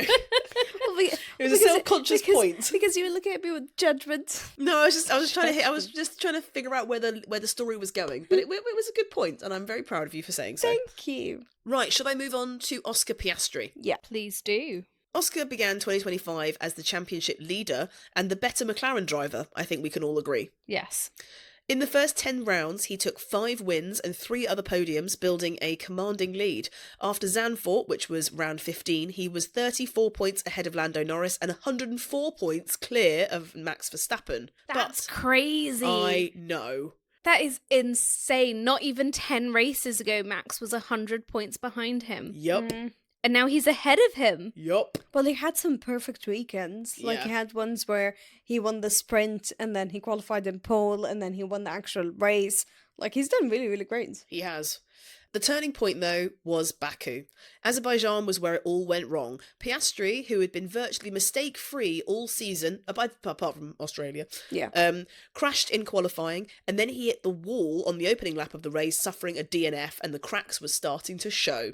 It was a self-conscious point. Because you were looking at me with judgment. No, I was just trying to figure out where the story was going. But it was a good point, and I'm very proud of you for saying so. Thank you. Right, should I move on to Oscar Piastri? Yeah. Please do. Oscar began 2025 as the championship leader and the better McLaren driver, I think we can all agree. Yes. In the first 10 rounds, he took 5 wins and 3 other podiums, building a commanding lead. After Zandvoort, which was round 15, he was 34 points ahead of Lando Norris and 104 points clear of Max Verstappen. That's crazy. I know. That is insane. Not even 10 races ago, Max was 100 points behind him. Yup. And now he's ahead of him. Yup. Well, he had some perfect weekends. Like, he had ones where he won the sprint and then he qualified in pole and then he won the actual race. Like, he's done really, really great. He has. The turning point, though, was Baku. Azerbaijan was where it all went wrong. Piastri, who had been virtually mistake-free all season, apart from Australia, crashed in qualifying, and then he hit the wall on the opening lap of the race, suffering a DNF, and the cracks were starting to show.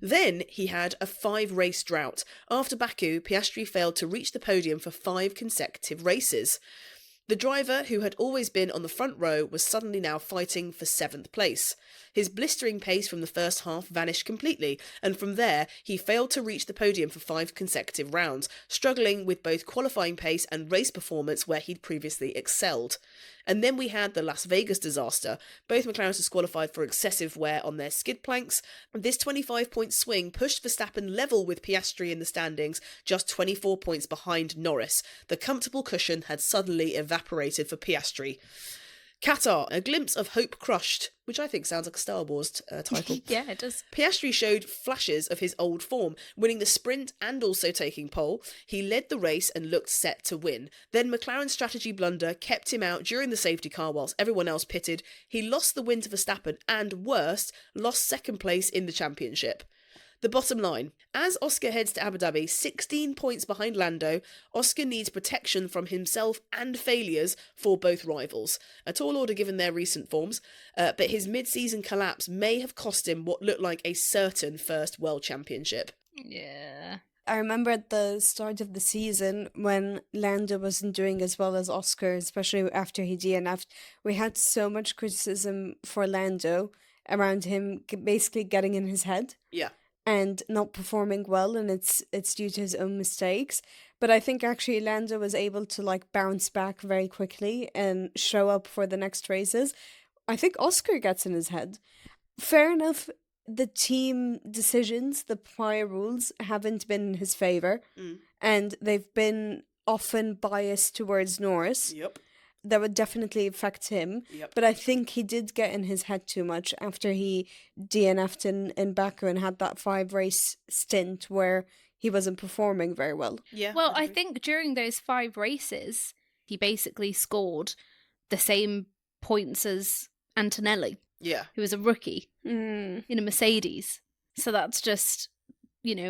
Then he had a 5-race drought. After Baku, Piastri failed to reach the podium for 5 consecutive races. The driver, who had always been on the front row, was suddenly now fighting for 7th place. His blistering pace from the first half vanished completely, and from there he failed to reach the podium for 5 consecutive rounds, struggling with both qualifying pace and race performance where he'd previously excelled. And then we had the Las Vegas disaster. Both McLarens disqualified for excessive wear on their skid planks. This 25-point swing pushed Verstappen level with Piastri in the standings, just 24 points behind Norris. The comfortable cushion had suddenly evaporated for Piastri. Qatar, a glimpse of hope crushed, which I think sounds like a Star Wars title. Yeah, it does. Piastri showed flashes of his old form, winning the sprint and also taking pole. He led the race and looked set to win. Then McLaren's strategy blunder kept him out during the safety car whilst everyone else pitted. He lost the win to Verstappen and, worst, lost 2nd place in the championship. The bottom line, as Oscar heads to Abu Dhabi, 16 points behind Lando, Oscar needs protection from himself and failures for both rivals. A tall order given their recent forms, but his mid-season collapse may have cost him what looked like a certain first World Championship. Yeah. I remember at the start of the season when Lando wasn't doing as well as Oscar, especially after he DNF'd, we had so much criticism for Lando around him basically getting in his head. Yeah. And not performing well, and it's due to his own mistakes. But I think actually Lando was able to bounce back very quickly and show up for the next races. I think Oscar gets in his head. Fair enough, the team decisions, the prior rules haven't been in his favour, and they've been often biased towards Norris. Yep. That would definitely affect him. Yep. But I think he did get in his head too much after he DNF'd in Baku and had that 5-race stint where he wasn't performing very well. Yeah. Well, I think during those 5 races, he basically scored the same points as Antonelli, who was a rookie in a Mercedes. So that's just,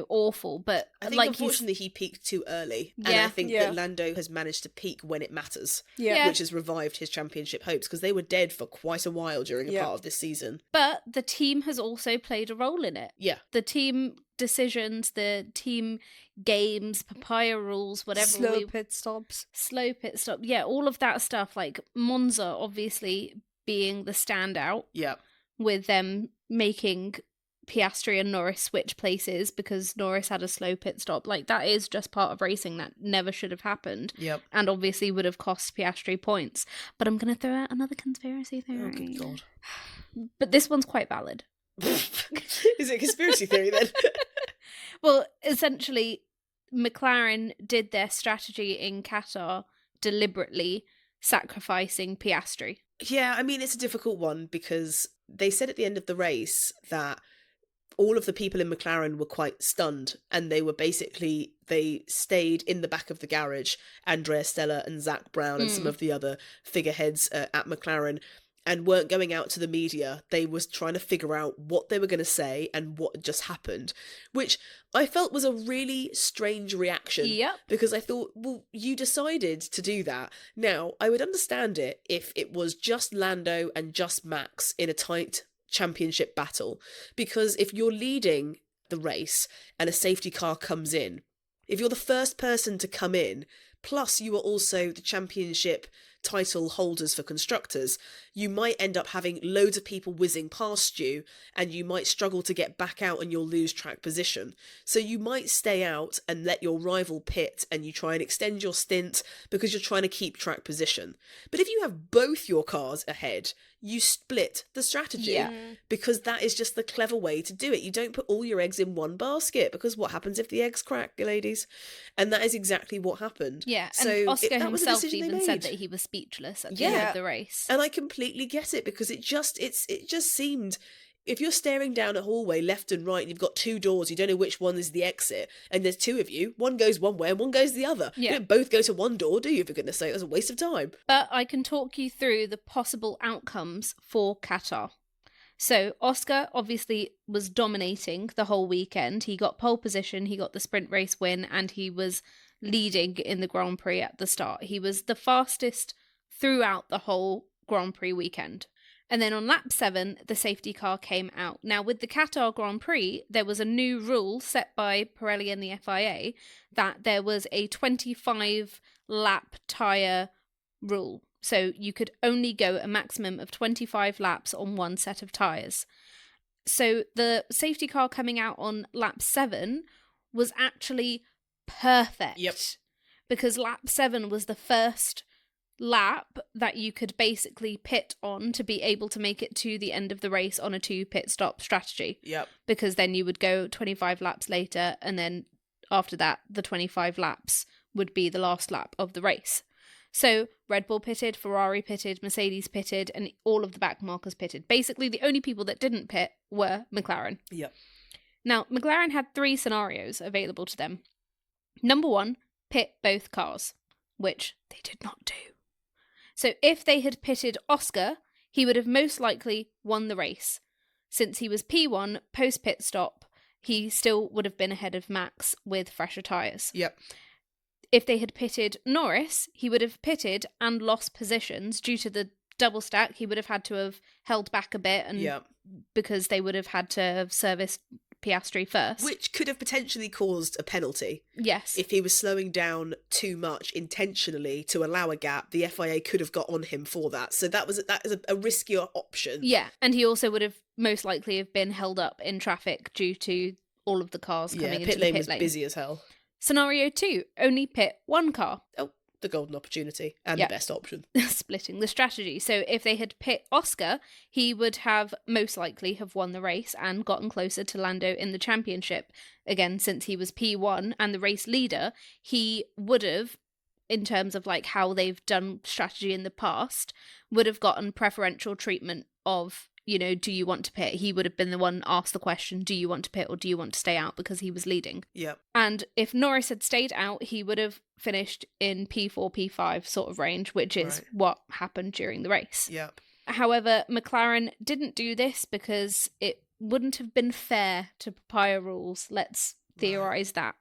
awful. But I think unfortunately he peaked too early. And I think that Lando has managed to peak when it matters, which has revived his championship hopes, because they were dead for quite a while during a part of this season. But the team has also played a role in it. Yeah. The team decisions, the team games, papaya rules, whatever. Slow pit stops. Yeah, all of that stuff. Like Monza, obviously, being the standout. Yeah. With them making Piastri and Norris switch places because Norris had a slow pit stop. That is just part of racing. That never should have happened. Yep. And obviously would have cost Piastri points. But I'm going to throw out another conspiracy theory. Oh, good God. But this one's quite valid. Is it a conspiracy theory then? Well, essentially, McLaren did their strategy in Qatar deliberately sacrificing Piastri. Yeah, I mean, it's a difficult one because they said at the end of the race that all of the people in McLaren were quite stunned, and they stayed in the back of the garage, Andrea Stella and Zach Brown and some of the other figureheads at McLaren, and weren't going out to the media. They was trying to figure out what they were going to say and what had just happened, which I felt was a really strange reaction. Yep. Because I thought, well, you decided to do that. Now, I would understand it if it was just Lando and just Max in a tight championship battle, because if you're leading the race and a safety car comes in, if you're the first person to come in, plus you are also the championship title holders for constructors, you might end up having loads of people whizzing past you, and you might struggle to get back out and you'll lose track position. So you might stay out and let your rival pit, and you try and extend your stint because you're trying to keep track position. But if you have both your cars ahead, you split the strategy, because that is just the clever way to do it. You don't put all your eggs in one basket, because what happens if the eggs crack, ladies? And that is exactly what happened. Yeah, so and Oscar that was a himself decision even they said made. that he was speechless at the end of the race. And I completely get it, because it just seemed, if you're staring down a hallway left and right and you've got 2 doors, you don't know which one is the exit, and there's 2 of you, one goes one way and one goes the other. You don't both go to one door, do you, for goodness sake? That's a waste of time. But I can talk you through the possible outcomes for Qatar. So Oscar obviously was dominating the whole weekend. He got pole position, he got the sprint race win, and he was leading in the Grand Prix at the start. He was the fastest throughout the whole Grand Prix weekend. And then on lap 7, the safety car came out. Now, with the Qatar Grand Prix, there was a new rule set by Pirelli and the FIA that there was a 25-lap tyre rule. So you could only go a maximum of 25 laps on one set of tyres. So the safety car coming out on lap 7 was actually perfect. Yep. Because lap 7 was the first lap that you could basically pit on to be able to make it to the end of the race on a 2 pit stop strategy. Yep. Because then you would go 25 laps later, and then after that, the 25 laps would be the last lap of the race. So Red Bull pitted, Ferrari pitted, Mercedes pitted, and all of the back markers pitted. Basically, the only people that didn't pit were McLaren. Yep. Now, McLaren had 3 scenarios available to them. Number 1, pit both cars, which they did not do. So if they had pitted Oscar, he would have most likely won the race. Since he was P1 post-pit stop, he still would have been ahead of Max with fresher tyres. Yep. If they had pitted Norris, he would have pitted and lost positions due to the double stack. He would have had to have held back a bit, and because they would have had to have serviced Piastri first. Which could have potentially caused a penalty. Yes. If he was slowing down too much intentionally to allow a gap, the FIA could have got on him for that. So that is a riskier option. Yeah, and he also would have most likely have been held up in traffic due to all of the cars coming into the pit lane. Was busy as hell. Scenario 2, only pit one car. Oh, the golden opportunity and the best option. Splitting the strategy. So if they had pit Oscar, he would have most likely have won the race and gotten closer to Lando in the championship. Again, since he was P1 and the race leader, he would have, in terms of like how they've done strategy in the past, would have gotten preferential treatment of, you know, do you want to pit? He would have been the one asked the question, do you want to pit or do you want to stay out, because he was leading. Yeah. And if Norris had stayed out, he would have finished in P4, P5 sort of range, which is what happened during the race. Yeah. However, McLaren didn't do this because it wouldn't have been fair to papaya rules. Let's theorise that.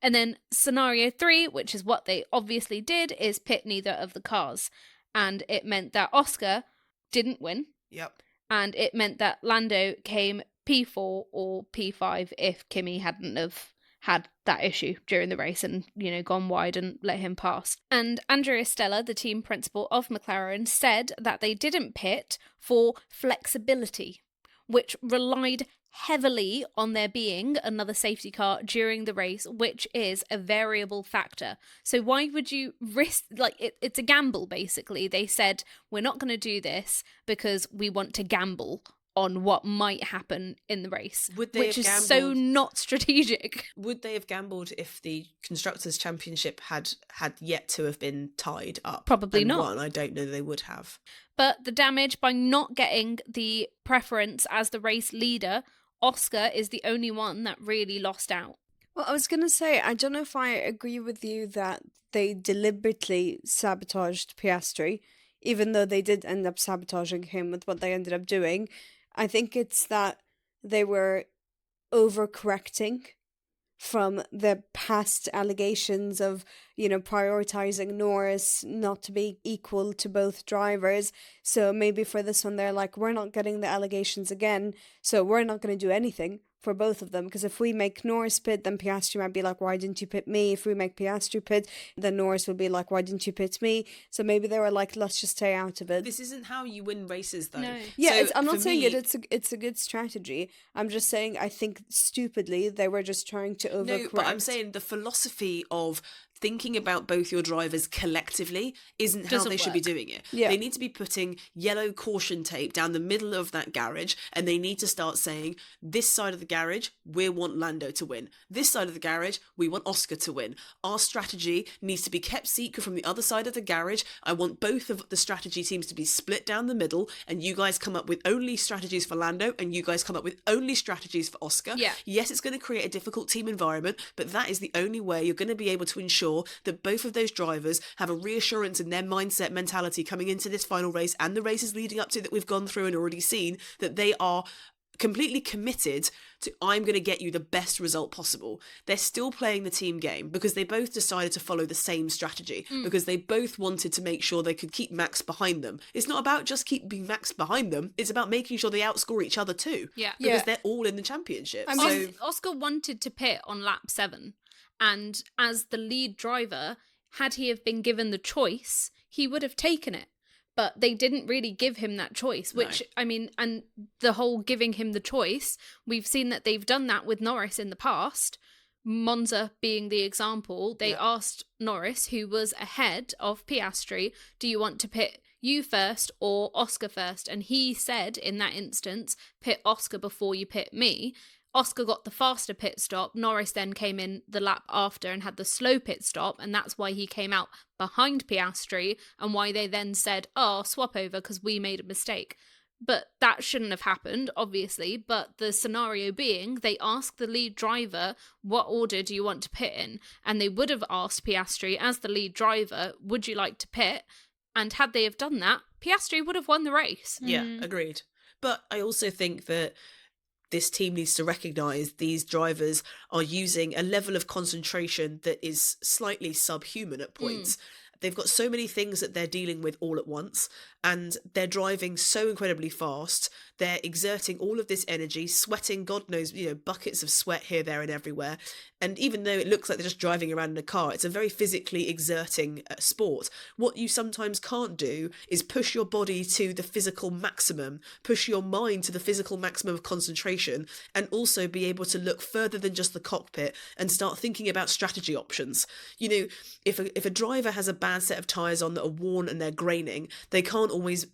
And then scenario 3, which is what they obviously did, is pit neither of the cars. And it meant that Oscar didn't win. Yep. And it meant that Lando came P4 or P5 if Kimi hadn't have had that issue during the race and, you know, gone wide and let him pass. And Andrea Stella, the team principal of McLaren, said that they didn't pit for flexibility, which relied heavily on there being another safety car during the race, which is a variable factor. So why would you risk, like, it's a gamble, basically. They said, we're not going to do this because we want to gamble on what might happen in the race, which is so not strategic. Would they have gambled if the Constructors' Championship had yet to have been tied up? Probably not. Won? I don't know they would have. But the damage by not getting the preference as the race leader, Oscar is the only one that really lost out. Well, I was going to say, I don't know if I agree with you that they deliberately sabotaged Piastri, even though they did end up sabotaging him with what they ended up doing. I think it's that they were overcorrecting from the past allegations of, you know, prioritizing Norris not to be equal to both drivers. So maybe for this one, they're like, we're not getting the allegations again, so we're not going to do anything for both of them. Because if we make Norris pit, then Piastri might be like, why didn't you pit me? If we make Piastri pit, then Norris will be like, why didn't you pit me? So maybe they were like, let's just stay out of it. This isn't how you win races, though. No. Yeah, I'm not saying it's a good strategy. I'm just saying I think stupidly they were just trying to overcorrect. No, but I'm saying the philosophy of thinking about both your drivers collectively isn't how they should be doing it. Yeah. They need to be putting yellow caution tape down the middle of that garage, and they need to start saying, this side of the garage, we want Lando to win. This side of the garage, we want Oscar to win. Our strategy needs to be kept secret from the other side of the garage. I want both of the strategy teams to be split down the middle, and you guys come up with only strategies for Lando, and you guys come up with only strategies for Oscar. Yeah. Yes, it's going to create a difficult team environment, but that is the only way you're going to be able to ensure sure that both of those drivers have a reassurance in their mindset mentality coming into this final race and the races leading up to that we've gone through and already seen, that they are completely committed to, I'm going to get you the best result possible. They're still playing the team game because they both decided to follow the same strategy, because they both wanted to make sure they could keep Max behind them. It's not about just keeping Max behind them, it's about making sure they outscore each other too. Because they're all in the championship. Oscar wanted to pit on lap 7, and as the lead driver, had he have been given the choice, he would have taken it. But they didn't really give him that choice, which, I mean, and the whole giving him the choice, we've seen that they've done that with Norris in the past. Monza being the example, they asked Norris, who was ahead of Piastri, do you want to pit you first or Oscar first? And he said in that instance, pit Oscar before you pit me. Oscar got the faster pit stop. Norris then came in the lap after and had the slow pit stop, and that's why he came out behind Piastri and why they then said, oh, swap over because we made a mistake. But that shouldn't have happened, obviously. But the scenario being, they asked the lead driver, what order do you want to pit in? And they would have asked Piastri, as the lead driver, would you like to pit? And had they have done that, Piastri would have won the race. Yeah, agreed. But I also think that this team needs to recognise these drivers are using a level of concentration that is slightly subhuman at points. They've got so many things that they're dealing with all at once, and they're driving so incredibly fast. They're exerting all of this energy, sweating, God knows, buckets of sweat here, there and everywhere. And even though it looks like they're just driving around in a car, it's a very physically exerting sport. What you sometimes can't do is push your body to the physical maximum, push your mind to the physical maximum of concentration, and also be able to look further than just the cockpit and start thinking about strategy options. If a driver has a bad set of tyres on that are worn and they're graining, they can't always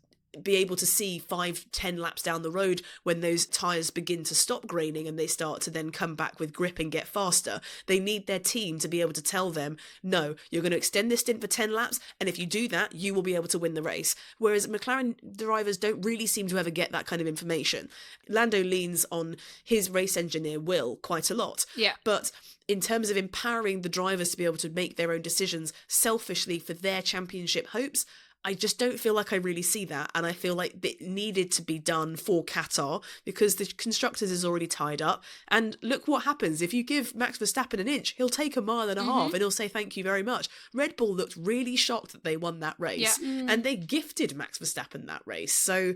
be able to see 5-10 laps down the road when those tyres begin to stop graining and they start to then come back with grip and get faster. They need their team to be able to tell them, no, you're going to extend this stint for 10 laps, and if you do that, you will be able to win the race. Whereas McLaren drivers don't really seem to ever get that kind of information. Lando leans on his race engineer, Will, quite a lot. Yeah. But in terms of empowering the drivers to be able to make their own decisions selfishly for their championship hopes, I just don't feel like I really see that, and I feel like it needed to be done for Qatar because the constructors is already tied up. And look what happens if you give Max Verstappen an inch, he'll take a mile and a half and he'll say thank you very much. Red Bull looked really shocked that they won that race, and they gifted Max Verstappen that race. So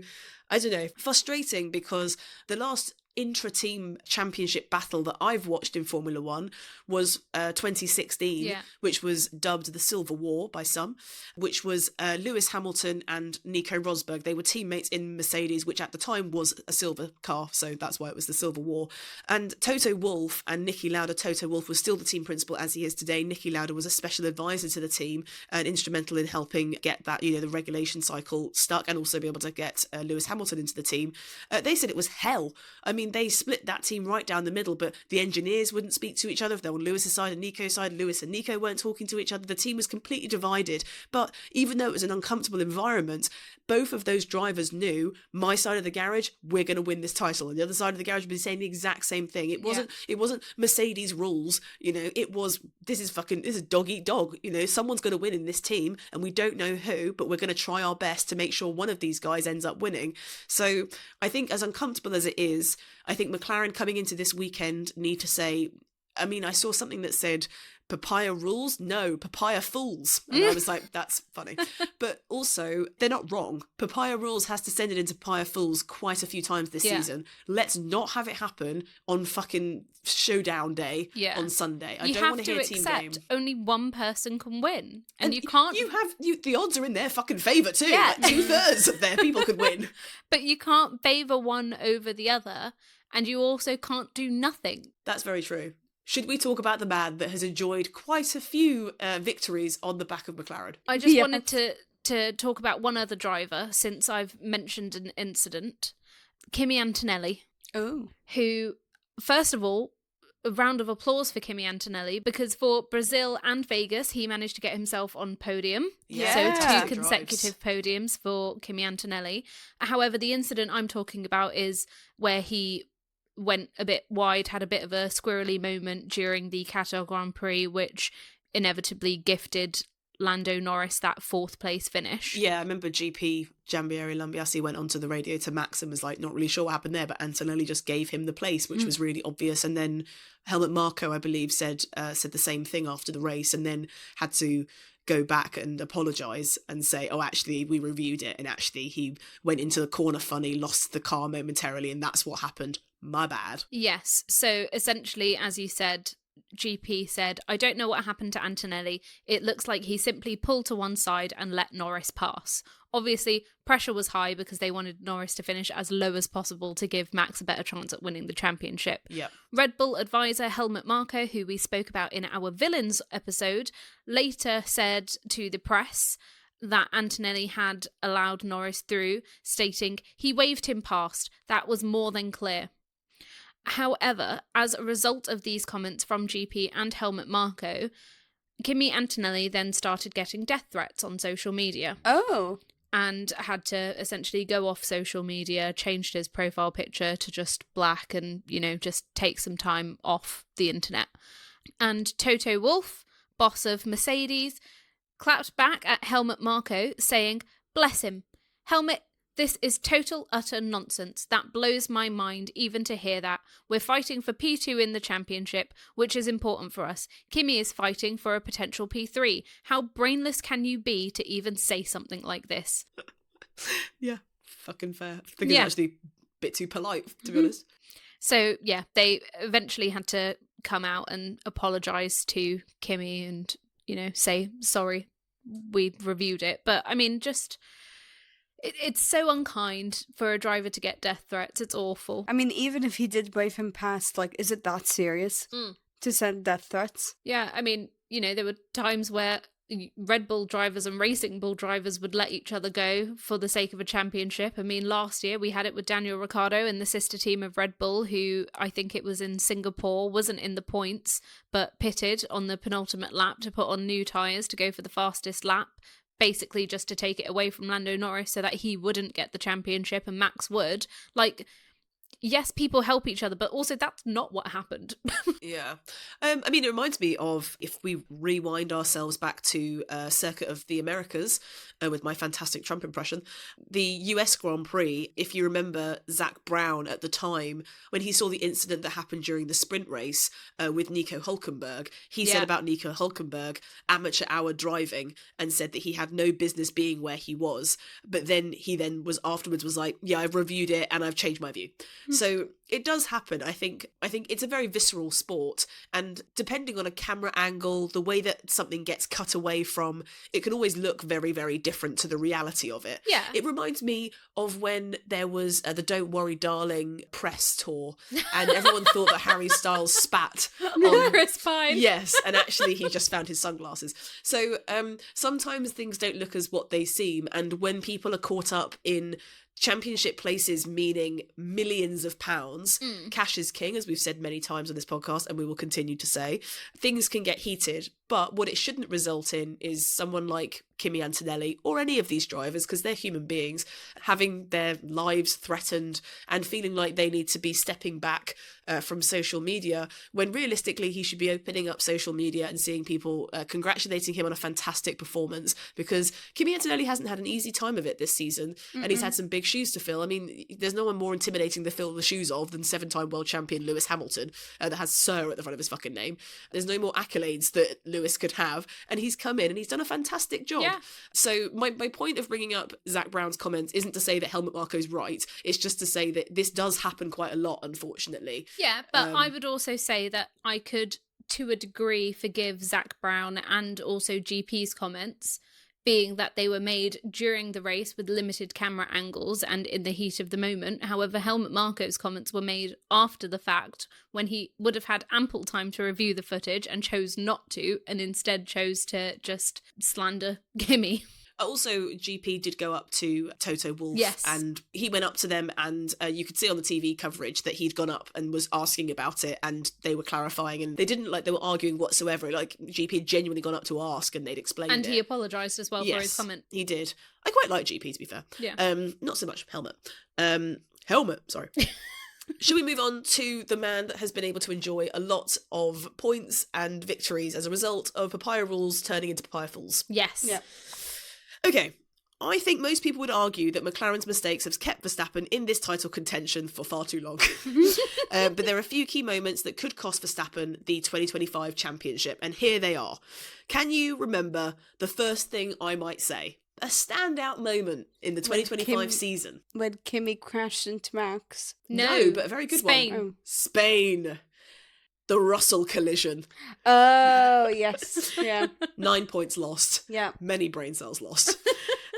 I don't know, frustrating, because the last intra-team championship battle that I've watched in Formula One was 2016, which was dubbed the Silver War by some, which was Lewis Hamilton and Nico Rosberg. They were teammates in Mercedes, which at the time was a silver car, so that's why it was the Silver War. And Toto Wolff and Niki Lauda. Toto Wolff was still the team principal as he is today. Niki Lauda was a special advisor to the team and instrumental in helping get that, the regulation cycle stuck, and also be able to get Lewis Hamilton into the team. They said it was hell. I mean, they split that team right down the middle, but the engineers wouldn't speak to each other. If they were on Lewis's side and Nico's side, Lewis and Nico weren't talking to each other. The team was completely divided. But even though it was an uncomfortable environment, both of those drivers knew, my side of the garage, we're going to win this title, and the other side of the garage would be saying the exact same thing. It wasn't Mercedes rules, it was, this is dog eat dog. Someone's going to win in this team, and we don't know who, but we're going to try our best to make sure one of these guys ends up winning. So I think, as uncomfortable as it is, I think McLaren coming into this weekend need to say, I saw something that said, papaya rules? No, papaya fools. And I was like, that's funny. But also, they're not wrong. Papaya rules has descended into papaya fools quite a few times this season. Let's not have it happen on fucking Showdown day on Sunday. I don't want to hear team game. You have to accept only one person can win. And you can't... The odds are in their fucking favour too. Yeah. Like 2/3 of their people could win. But you can't favour one over the other. And you also can't do nothing. That's very true. Should we talk about the man that has enjoyed quite a few victories on the back of McLaren? I just wanted to talk about one other driver, since I've mentioned an incident. Kimi Antonelli. Oh. Who, first of all, a round of applause for Kimi Antonelli, because for Brazil and Vegas, he managed to get himself on podium. Yeah. So 2 consecutive podiums for Kimi Antonelli. However, the incident I'm talking about is where he went a bit wide, had a bit of a squirrely moment during the Qatar Grand Prix, which inevitably gifted Lando Norris that 4th place finish. Yeah, I remember GP Giambieri Lambiasi went onto the radio to Max and was like, not really sure what happened there, but Antonelli just gave him the place, which was really obvious. And then Helmut Marko, I believe, said the same thing after the race, and then had to go back and apologise and say, oh, actually, we reviewed it, and actually he went into the corner funny, lost the car momentarily, and that's what happened. My bad. Yes. So essentially, as you said, GP said, I don't know what happened to Antonelli. It looks like he simply pulled to one side and let Norris pass. Obviously, pressure was high because they wanted Norris to finish as low as possible to give Max a better chance at winning the championship. Yep. Red Bull advisor Helmut Marko, who we spoke about in our Villains episode, later said to the press that Antonelli had allowed Norris through, stating, he waved him past. That was more than clear. However, as a result of these comments from GP and Helmut Marko, Kimi Antonelli then started getting death threats on social media. Oh. And had to essentially go off social media, changed his profile picture to just black and, just take some time off the internet. And Toto Wolff, boss of Mercedes, clapped back at Helmut Marko, saying, bless him. Helmut, this is total, utter nonsense. That blows my mind even to hear that. We're fighting for P2 in the championship, which is important for us. Kimi is fighting for a potential P3. How brainless can you be to even say something like this? Yeah, fucking fair. I think it's actually a bit too polite, to be honest. So, yeah, they eventually had to come out and apologise to Kimi and, say, sorry, we reviewed it. But, I mean, just... It's so unkind for a driver to get death threats. It's awful. I mean, even if he did wave him past, is it that serious to send death threats? Yeah, I mean, there were times where Red Bull drivers and Racing Bull drivers would let each other go for the sake of a championship. I mean, last year we had it with Daniel Ricciardo and the sister team of Red Bull, who I think it was in Singapore, wasn't in the points, but pitted on the penultimate lap to put on new tyres to go for the fastest lap. Basically just to take it away from Lando Norris so that he wouldn't get the championship and Max would. Yes, people help each other, but also that's not what happened. Yeah. I mean, it reminds me of, if we rewind ourselves back to Circuit of the Americas, with my fantastic Trump impression, the US Grand Prix, if you remember Zach Brown at the time, when he saw the incident that happened during the sprint race with Nico Hülkenberg, he said about Nico Hülkenberg, amateur hour driving, and said that he had no business being where he was. But then he was afterwards was like, yeah, I've reviewed it and I've changed my view. So it does happen. I think it's a very visceral sport, and depending on a camera angle, the way that something gets cut away from, it can always look very, very different to the reality of it. Yeah. It reminds me of when there was the Don't Worry Darling press tour, and everyone thought that Harry Styles spat on Chris Pine. Yes, and actually he just found his sunglasses. So sometimes things don't look as what they seem, and when people are caught up in championship places meaning millions of pounds, cash is king, as we've said many times on this podcast, and we will continue to say, things can get heated. But what it shouldn't result in is someone like Kimi Antonelli or any of these drivers, because they're human beings, having their lives threatened and feeling like they need to be stepping back from social media, when realistically he should be opening up social media and seeing people congratulating him on a fantastic performance, because Kimi Antonelli hasn't had an easy time of it this season, and he's had some big shoes to fill. I mean, there's no one more intimidating to fill the shoes of than 7-time world champion Lewis Hamilton, that has Sir at the front of his fucking name. There's no more accolades that Lewis could have, and he's come in and he's done a fantastic job. Yeah. So my point of bringing up Zach Brown's comments isn't to say that Helmut Marko's right, it's just to say that this does happen quite a lot, unfortunately. Yeah, but I would also say that I could, to a degree, forgive Zach Brown and also GP's comments, being that they were made during the race with limited camera angles and in the heat of the moment. However, Helmut Marko's comments were made after the fact, when he would have had ample time to review the footage and chose not to, and instead chose to just slander Kimi. Also, GP did go up to Toto Wolff, yes, and he went up to them, and you could see on the TV coverage that he'd gone up and was asking about it, and they were clarifying, and they were arguing whatsoever. Like, GP had genuinely gone up to ask, and they'd explained it. And he apologised as well for his comment. He did. I quite like GP, to be fair. Yeah. Not so much Helmut. Helmut, sorry. Should we move on to the man that has been able to enjoy a lot of points and victories as a result of papaya rules turning into papaya fools? Yes. Yeah. Okay. I think most people would argue that McLaren's mistakes have kept Verstappen in this title contention for far too long. But there are a few key moments that could cost Verstappen the 2025 championship, and here they are. Can you remember the first thing I might say? A standout moment in the 2025 season. When Kimi crashed into Max. No, but a very good Spain. one. Oh. Spain. The Russell collision. Oh, yes. Yeah. 9 points lost. Yeah. Many brain cells lost.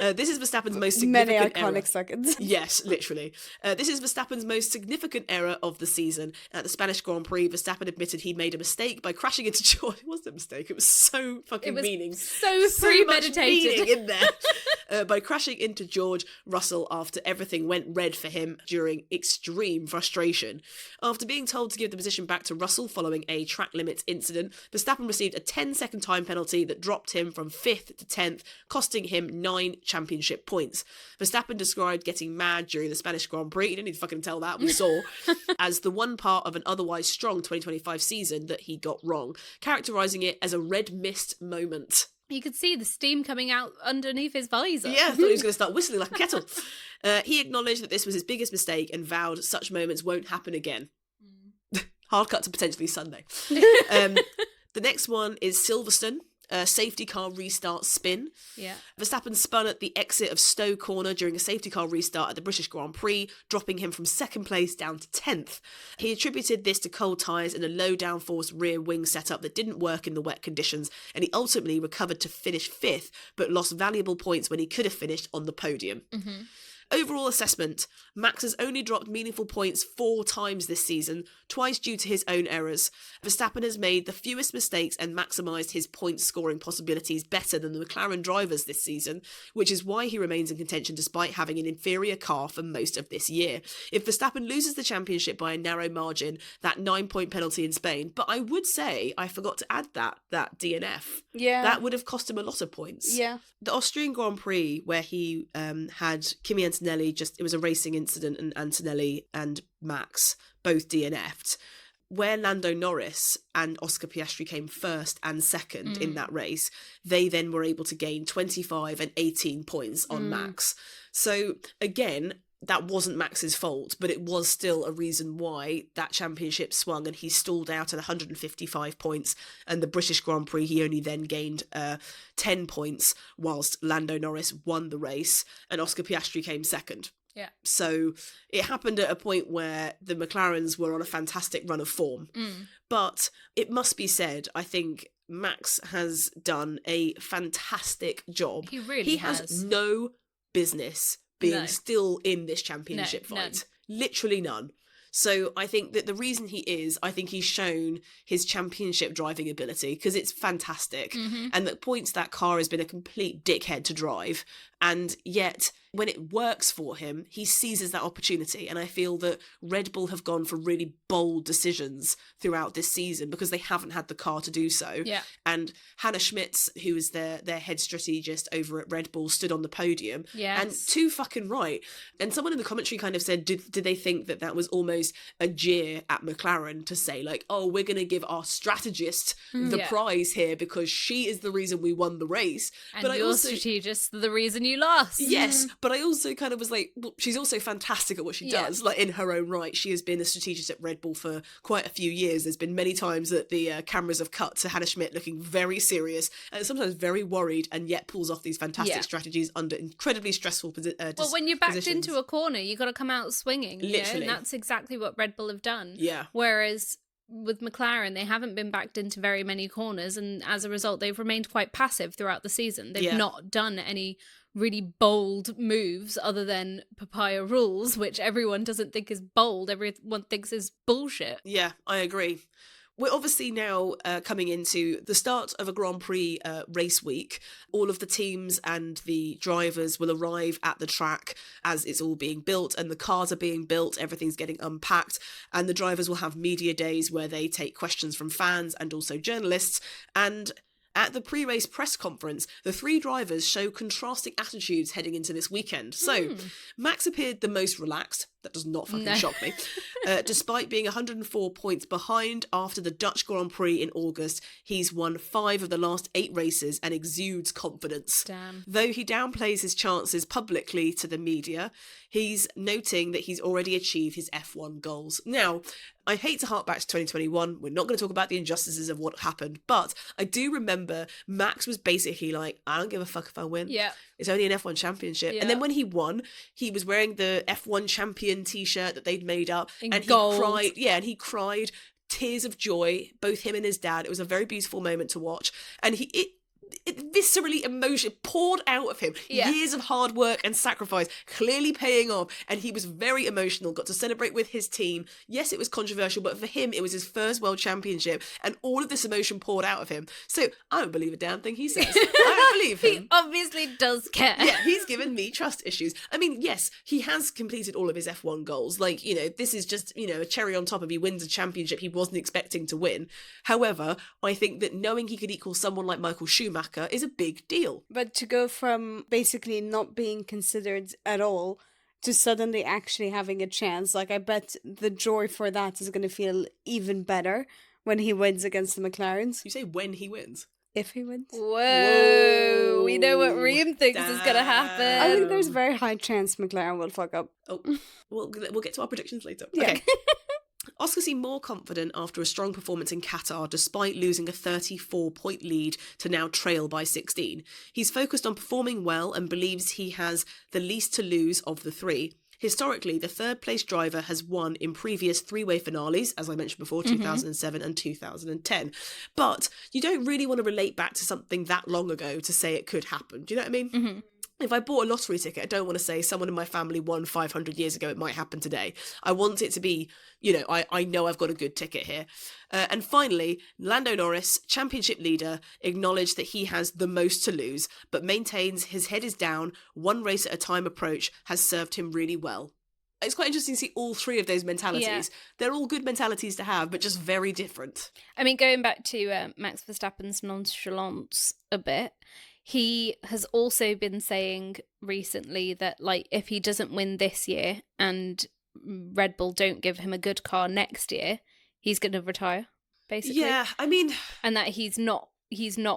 This is Verstappen's most significant Many iconic error. seconds. Yes, literally. This is Verstappen's most significant error of the season. At the Spanish Grand Prix, Verstappen admitted he made a mistake by crashing into George. It wasn't a mistake. It was so fucking meaning. So much premeditated. meaning in there. By crashing into George Russell after everything went red for him during extreme frustration. After being told to give the position back to Russell following a track limits incident, Verstappen received a 10-second time penalty that dropped him from 5th to 10th, costing him 9 championship points. Verstappen described getting mad during the Spanish Grand Prix, you don't need to fucking tell that, we saw, as the one part of an otherwise strong 2025 season that he got wrong, characterising it as a red mist moment. You could see the steam coming out underneath his visor. Yeah, I thought he was going to start whistling like a kettle. He acknowledged that this was his biggest mistake and vowed such moments won't happen again. Hard cut to potentially Sunday. The next one is Silverstone. Safety car restart spin. Yeah. Verstappen spun at the exit of Stowe Corner during a safety car restart at the British Grand Prix, dropping him from 2nd place down to 10th. He attributed this to cold tyres and a low downforce rear wing setup that didn't work in the wet conditions, and he ultimately recovered to finish 5th, but lost valuable points when he could have finished on the podium. Mm-hmm. Overall assessment, Max has only dropped meaningful points 4 times this season, twice due to his own errors. Verstappen has made the fewest mistakes and maximised his point scoring possibilities better than the McLaren drivers this season, which is why he remains in contention despite having an inferior car for most of this year. If Verstappen loses the championship by a narrow margin, that 9-point penalty in Spain, but I would say, I forgot to add that DNF. Yeah. That would have cost him a lot of points. Yeah. The Austrian Grand Prix, where he had Kimi Antonelli, it was a racing incident, and Antonelli and Max both DNF'd, where Lando Norris and Oscar Piastri came 1st and 2nd in that race, they then were able to gain 25 and 18 points on Max. So again, that wasn't Max's fault, but it was still a reason why that championship swung, and he stalled out at 155 points, and the British Grand Prix he only then gained 10 points whilst Lando Norris won the race and Oscar Piastri came 2nd. Yeah. So it happened at a point where the McLarens were on a fantastic run of form. But it must be said, I think Max has done a fantastic job. He really He has no business being still in this championship fight. Literally none. So I think that the reason I think he's shown his championship driving ability, because it's fantastic. And at points that car has been a complete dickhead to drive. And yet, when it works for him, he seizes that opportunity. And I feel that Red Bull have gone for really bold decisions throughout this season because they haven't had the car to do so. Yeah. And Hannah Schmitz, who is their head strategist over at Red Bull, stood on the podium. Yes. And too fucking right. And someone in the commentary kind of said, did they think that was almost a jeer at McLaren to say, like, oh, we're going to give our strategist the prize here because she is the reason we won the race. And but your strategist the reason you lost. Yes, but I also kind of was like, well, she's also fantastic at what she does, like in her own right. She has been a strategist at Red Bull for quite a few years. There's been many times that the cameras have cut to Hannah Schmidt looking very serious and sometimes very worried, and yet pulls off these fantastic strategies under incredibly stressful well, when you're backed positions. into a corner, you got to come out swinging. Literally. And that's exactly what Red Bull have done. Yeah. Whereas with McLaren, they haven't been backed into very many corners, and as a result, they've remained quite passive throughout the season. They've not done any really bold moves other than papaya rules, which everyone doesn't think is bold. Everyone thinks is bullshit. Yeah, I agree. We're obviously now coming into the start of a Grand Prix race week. All of the teams and the drivers will arrive at the track as it's all being built, and the cars are being built, everything's getting unpacked, and the drivers will have media days where they take questions from fans and also journalists. And at the pre-race press conference, the 3 drivers show contrasting attitudes heading into this weekend. So, Max appeared the most relaxed. That does not fucking shock me. Despite being 104 points behind after the Dutch Grand Prix in August, he's won 5 of the last 8 races and exudes confidence. Damn. Though he downplays his chances publicly to the media, he's noting that he's already achieved his F1 goals. Now, I hate to hark back to 2021. We're not going to talk about the injustices of what happened, but I do remember Max was basically like, I don't give a fuck if I win. Yeah. It's only an F1 championship. Yeah. And then when he won, he was wearing the F1 champion t-shirt that they'd made up. And gold. he cried. Yeah, and he cried tears of joy, both him and his dad. It was a very beautiful moment to watch. And it viscerally emotion poured out of him. Yeah. Years of hard work and sacrifice clearly paying off, and he was very emotional, got to celebrate with his team. Yes, it was controversial, but for him it was his first world championship, and all of this emotion poured out of him. So I don't believe a damn thing he says. I don't believe him. He obviously does care. Yeah, he's given me trust issues. I mean, yes, he has completed all of his F1 goals. Like, you know, this is just, you know, a cherry on top if he wins a championship he wasn't expecting to win. However, I think that knowing he could equal someone like Michael Schumacher is a big deal. But to go from basically not being considered at all to suddenly actually having a chance, like I bet the joy for that is going to feel even better when he wins against the McLarens. You say when he wins. If he wins. Whoa. We know what Reem thinks is going to happen. I think there's a very high chance McLaren will fuck up. Oh, we'll get to our predictions later. Yeah. Okay. Oscar seemed more confident after a strong performance in Qatar, despite losing a 34-point lead to now trail by 16. He's focused on performing well and believes he has the least to lose of the 3. Historically, the third-place driver has won in previous 3-way finales, as I mentioned before, 2007 and 2010. But you don't really want to relate back to something that long ago to say it could happen. Do you know what I mean? Mm-hmm. If I bought a lottery ticket, I don't want to say someone in my family won 500 years ago, it might happen today. I want it to be, you know, I know I've got a good ticket here. And finally, Lando Norris, championship leader, acknowledged that he has the most to lose, but maintains his head is down, one race at a time approach has served him really well. It's quite interesting to see all 3 of those mentalities. Yeah. They're all good mentalities to have, but just very different. I mean, going back to Max Verstappen's nonchalance a bit, he has also been saying recently that, like, if he doesn't win this year and Red Bull don't give him a good car next year, he's going to retire, basically. Yeah, I mean... And that he's not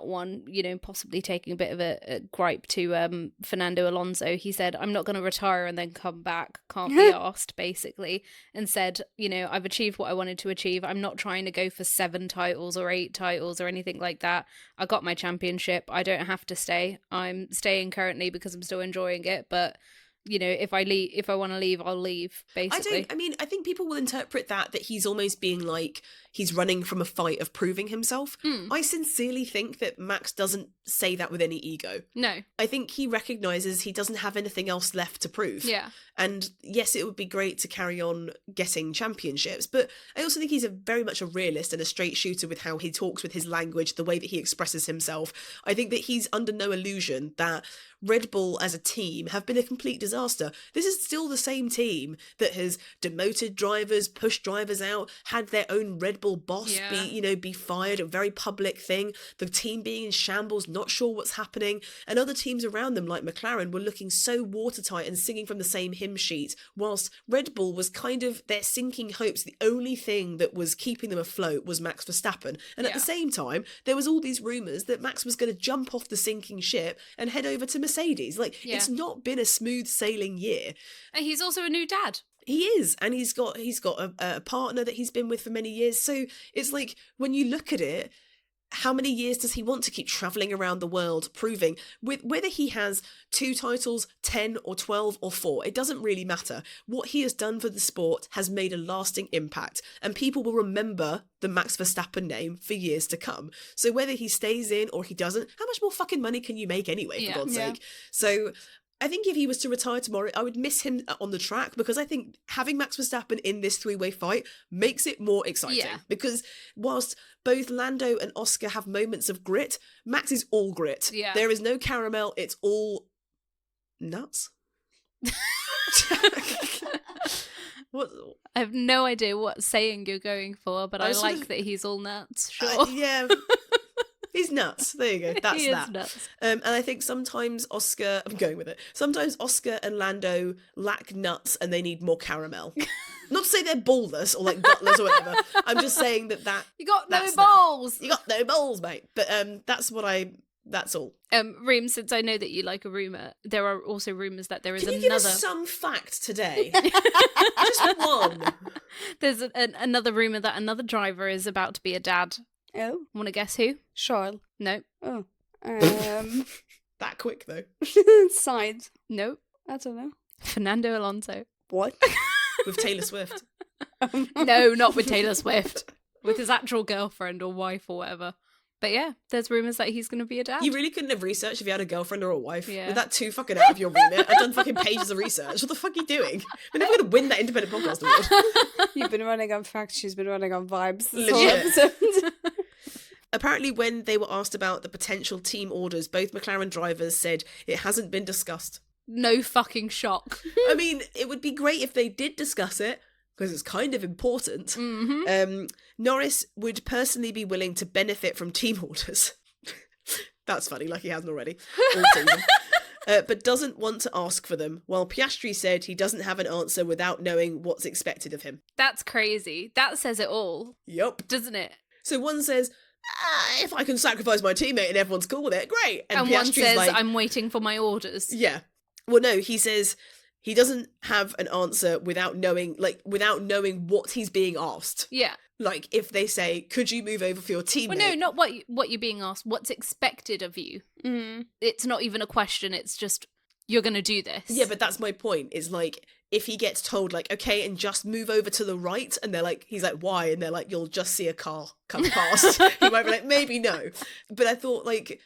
one, you know, possibly taking a bit of a gripe to Fernando Alonso. He said, I'm not going to retire and then come back, can't be asked, basically, and said, you know, I've achieved what I wanted to achieve. I'm not trying to go for 7 titles or 8 titles or anything like that. I got my championship. I don't have to stay. I'm staying currently because I'm still enjoying it, but... You know, if I want to leave, I'll leave, basically. I think people will interpret that he's almost being like, he's running from a fight of proving himself. I sincerely think that Max doesn't say that with any ego. No. I think he recognises he doesn't have anything else left to prove. Yeah. And yes, it would be great to carry on getting championships, but I also think he's very much a realist and a straight shooter with how he talks, with his language, the way that he expresses himself. I think that he's under no illusion that Red Bull as a team have been a complete disaster. This is still the same team that has demoted drivers, pushed drivers out, had their own Red Bull boss be fired, a very public thing. The team being in shambles, not sure what's happening, and other teams around them like McLaren were looking so watertight and singing from the same hymn sheet, whilst Red Bull was kind of their sinking hopes. The only thing that was keeping them afloat was Max Verstappen. And at the same time, there was all these rumours that Max was going to jump off the sinking ship and head over to Mercedes. It's not been a smooth sailing year. And he's also a new dad. He is, and he's got a partner that he's been with for many years. So it's like, when you look at it, how many years does he want to keep travelling around the world proving, with whether he has 2 titles, 10 or 12 or 4, it doesn't really matter. What he has done for the sport has made a lasting impact, and people will remember the Max Verstappen name for years to come. So whether he stays in or he doesn't, how much more fucking money can you make anyway, for God's sake? So I think if he was to retire tomorrow, I would miss him on the track, because I think having Max Verstappen in this 3-way fight makes it more exciting. Yeah. Because whilst both Lando and Oscar have moments of grit, Max is all grit. Yeah. There is no caramel, it's all nuts. What? I have no idea what saying you're going for, but I like that he's all nuts. Sure. Yeah. He's nuts. There you go. That's He is that. nuts. And I think sometimes Oscar, I'm going with it. Sometimes Oscar and Lando lack nuts and they need more caramel. Not to say they're ballless or like gutless or whatever. I'm just saying that You got no that's balls. You got no balls, mate. But that's all. Reem, since I know that you like a rumour, there are also rumours that there is Can you another... give us some fact today? Just one. There's another rumour that another driver is about to be a dad. Oh, Want to guess who? Charles. No. Oh, That quick though. side. No. I don't know. Fernando Alonso. What? With Taylor Swift. No, not with Taylor Swift. With his actual girlfriend or wife or whatever. But yeah, there's rumours that he's going to be a dad. You really couldn't have researched if you had a girlfriend or a wife. Yeah. With that too fucking out of your remit. I've done fucking pages of research. What the fuck are you doing? We're never going to win that independent podcast award. You've been running on facts, she's been running on vibes. This Legit. whole episode. Apparently, when they were asked about the potential team orders, both McLaren drivers said it hasn't been discussed. No fucking shock. I mean, it would be great if they did discuss it, because it's kind of important. Mm-hmm. Norris would personally be willing to benefit from team orders. That's funny, like he hasn't already. All season. But doesn't want to ask for them, while Piastri said he doesn't have an answer without knowing what's expected of him. That's crazy. That says it all, Yup. doesn't it? So one says, if I can sacrifice my teammate and everyone's cool with it, great. And one says, like, I'm waiting for my orders. Yeah. Well, no, he says he doesn't have an answer without knowing what he's being asked. Yeah. Like, if they say, could you move over for your teammate? Well, no, not what you're being asked. What's expected of you. It's not even a question. It's just, you're going to do this. Yeah, but that's my point. It's like, if he gets told, like, okay, and just move over to the right, and they're like, he's like, why? And they're like, you'll just see a car come past. He might be like, maybe no. But I thought, like,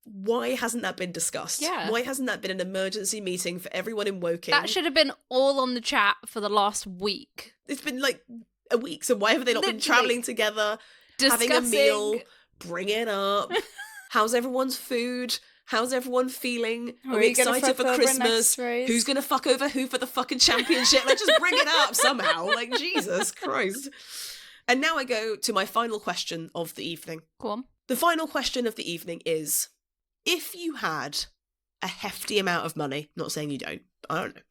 why hasn't that been discussed? Yeah. Why hasn't that been an emergency meeting for everyone in Woking? That should have been all on the chat for the last week. It's been like a week, so why have they not been Literally. travelling together, Discussing. having a meal, bring it up? How's everyone's food? How's everyone feeling? Are we excited for Christmas? Who's going to fuck over who for the fucking championship? Like, just bring it up somehow. Like, Jesus Christ. And now I go to my final question of the evening. Go on. The final question of the evening is, if you had a hefty amount of money, not saying you don't, but I don't know.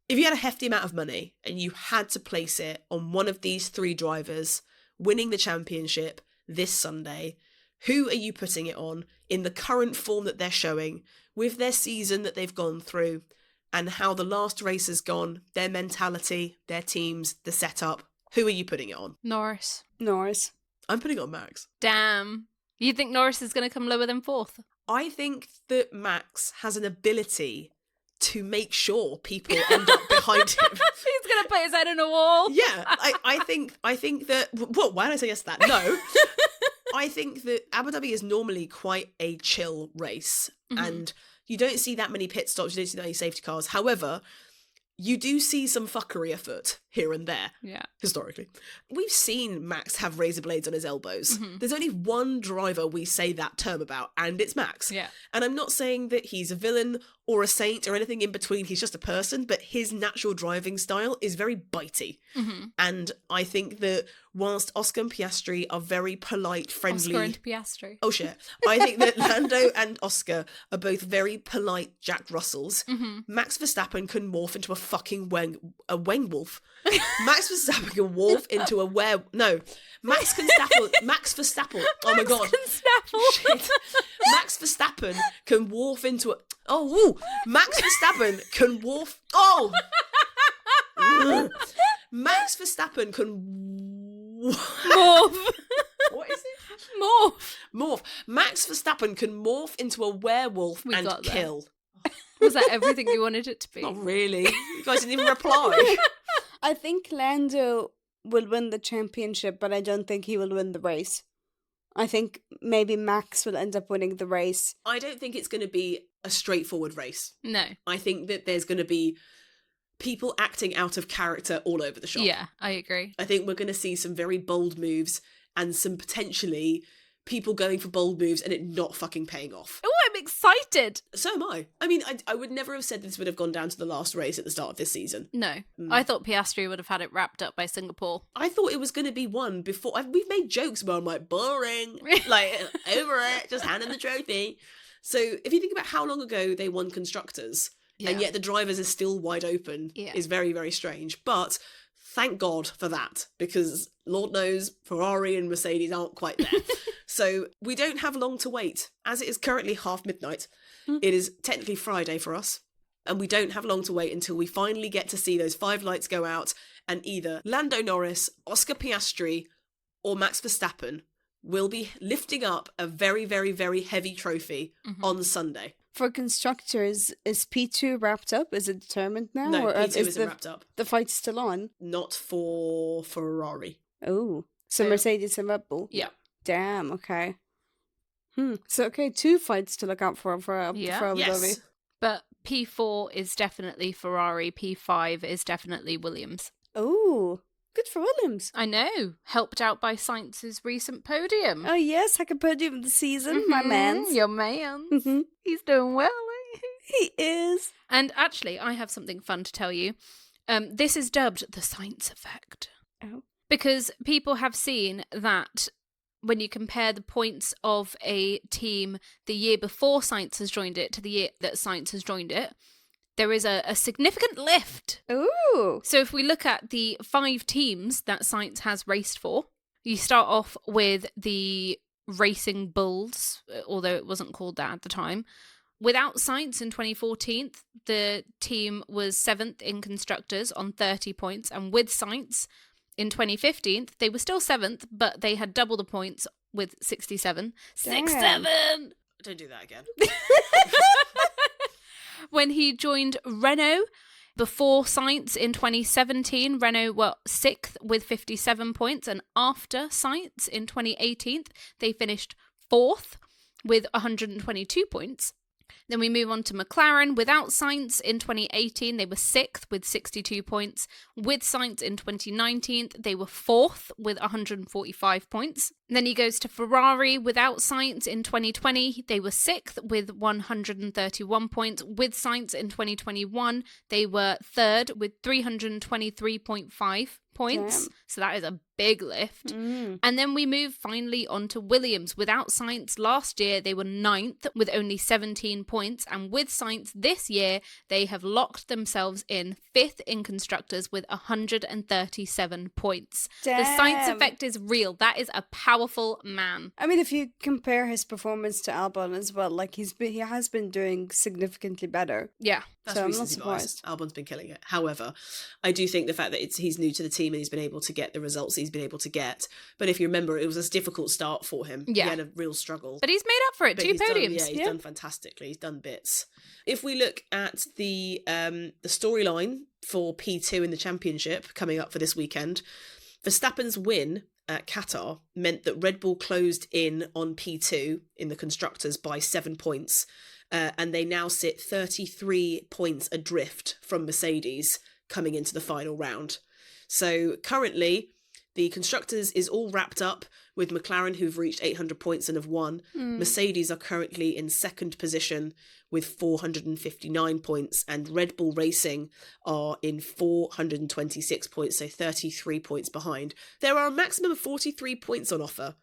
If you had a hefty amount of money and you had to place it on one of these three drivers winning the championship this Sunday, who are you putting it on in the current form that they're showing, with their season that they've gone through, and how the last race has gone, their mentality, their teams, the setup? Who are you putting it on? Norris. I'm putting it on Max. Damn. You think Norris is going to come lower than fourth? I think that Max has an ability to make sure people end up behind him. He's going to put his head on a wall. Yeah, I think that... Well, why did I say yes to that? No. I think that Abu Dhabi is normally quite a chill race, and you don't see that many pit stops, you don't see that many safety cars. However, you do see some fuckery afoot here and there, historically. We've seen Max have razor blades on his elbows. There's only one driver we say that term about, and it's Max. Yeah. And I'm not saying that he's a villain or a saint or anything in between. He's just a person, but his natural driving style is very bitey. And I think that whilst Oscar and Piastri are very polite, friendly... Oscar and Piastri. Oh, shit. I think that Lando and Oscar are both very polite Jack Russells. Max Verstappen can morph into a fucking wengwolf. Max Verstappen can morph into a Max Verstappen. Oh my god. Shit. Max Verstappen can morph into a... Max Verstappen can morph... Max Verstappen can... Morph. What is it? Morph. Max Verstappen can morph into a werewolf and kill. Was that everything you wanted it to be? Not really. You guys didn't even reply. I think Lando will win the championship, but I don't think he will win the race. I think maybe Max will end up winning the race. I don't think it's going to be a straightforward race. No. I think that there's going to be people acting out of character all over the shop. Yeah, I agree. I think we're going to see some very bold moves and some potentially people going for bold moves and it not fucking paying off. Oh, I'm excited. So am I. I mean, I would never have said this would have gone down to the last race at the start of this season. No. I thought Piastri would have had it wrapped up by Singapore. I thought it was going to be won before. We've made jokes where I'm like, boring. Like, over it. Just hand in the trophy. So if you think about how long ago they won Constructors, and yet the drivers are still wide open, is very, very strange. But thank God for that, because Lord knows Ferrari and Mercedes aren't quite there. So we don't have long to wait. As it is currently midnight, it is technically Friday for us. And we don't have long to wait until we finally get to see those 5 lights go out and either Lando Norris, Oscar Piastri or Max Verstappen will be lifting up a very, very, very heavy trophy on Sunday. For constructors, is P2 wrapped up? Is it determined now? No, or P2 isn't wrapped up. The fight's still on? Not for Ferrari. Oh, so Mercedes and Red Bull? Yeah. Damn, okay. So, 2 fights to look out for Abu Dhabi. But P4 is definitely Ferrari, P5 is definitely Williams. Oh, good for Williams. I know. Helped out by Sainz's recent podium. Oh, yes, second podium of the season. My man. Your man. He's doing well, He is. And actually, I have something fun to tell you. This is dubbed the Sainz effect. Oh. Because people have seen that when you compare the points of a team the year before Sainz has joined it to the year that Sainz has joined it, there is a significant lift. Ooh. So if we look at the 5 teams that Sainz has raced for, you start off with the Racing Bulls, although it wasn't called that at the time. Without Sainz in 2014, the team was 7th in Constructors on 30 points, and with Sainz in 2015, they were still 7th, but they had double the points with 67. Damn. 6-7! Don't do that again. When he joined Renault before Sainz in 2017, Renault were 6th with 57 points, and after Sainz in 2018, they finished 4th with 122 points. Then we move on to McLaren. Without Sainz in 2018, they were 6th with 62 points. With Sainz in 2019, they were 4th with 145 points. Then he goes to Ferrari. Without Sainz in 2020, they were 6th with 131 points. With Sainz in 2021, they were 3rd with 323.5 points. Damn. So that is a big lift. And then we move finally on to Williams. Without Sainz last year, they were 9th with only 17 points. And with Sainz this year, they have locked themselves in 5th in Constructors with 137 points. Damn. The Sainz effect is real. That is a powerful man. I mean, if you compare his performance to Albon as well, like he has been doing significantly better. Yeah. That's so I'm not recency bias. surprised. Albon's been killing it. However, I do think the fact that he's new to the team and he's been able to get the results he's been able to get. But if you remember, it was a difficult start for him. Yeah. He had a real struggle. But he's made up for it. But 2 he's done- podiums. he's done fantastically. He's done bits. If we look at the storyline for P2 in the championship coming up for this weekend, Verstappen's win at Qatar meant that Red Bull closed in on P2 in the Constructors by 7 points. And they now sit 33 points adrift from Mercedes coming into the final round. So currently, the Constructors is all wrapped up with McLaren, who've reached 800 points and have won. Mercedes are currently in 2nd position with 459 points, and Red Bull Racing are in 426 points, so 33 points behind. There are a maximum of 43 points on offer.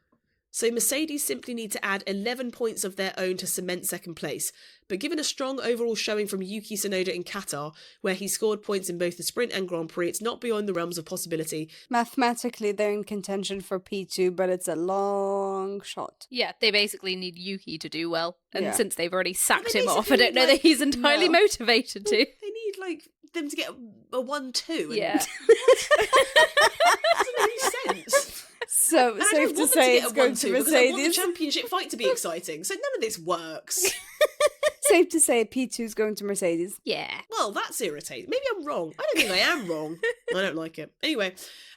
So Mercedes simply need to add 11 points of their own to cement 2nd place. But given a strong overall showing from Yuki Tsunoda in Qatar, where he scored points in both the sprint and Grand Prix, it's not beyond the realms of possibility. Mathematically, they're in contention for P2, but it's a long shot. Yeah, they basically need Yuki to do well. And Yeah. since they've already sacked They him off, I basically don't know need, that he's entirely no. motivated to. They need, them to get a 1-2. And Yeah. doesn't make any sense. So, And I safe don't to want them say get it's a going to 1-2 because I want the Mercedes. championship fight to be exciting. So none of this works. Safe to say P2 is going to Mercedes. Yeah. Well, that's irritating. Maybe I'm wrong. I don't think I am wrong. I don't like it. Anyway,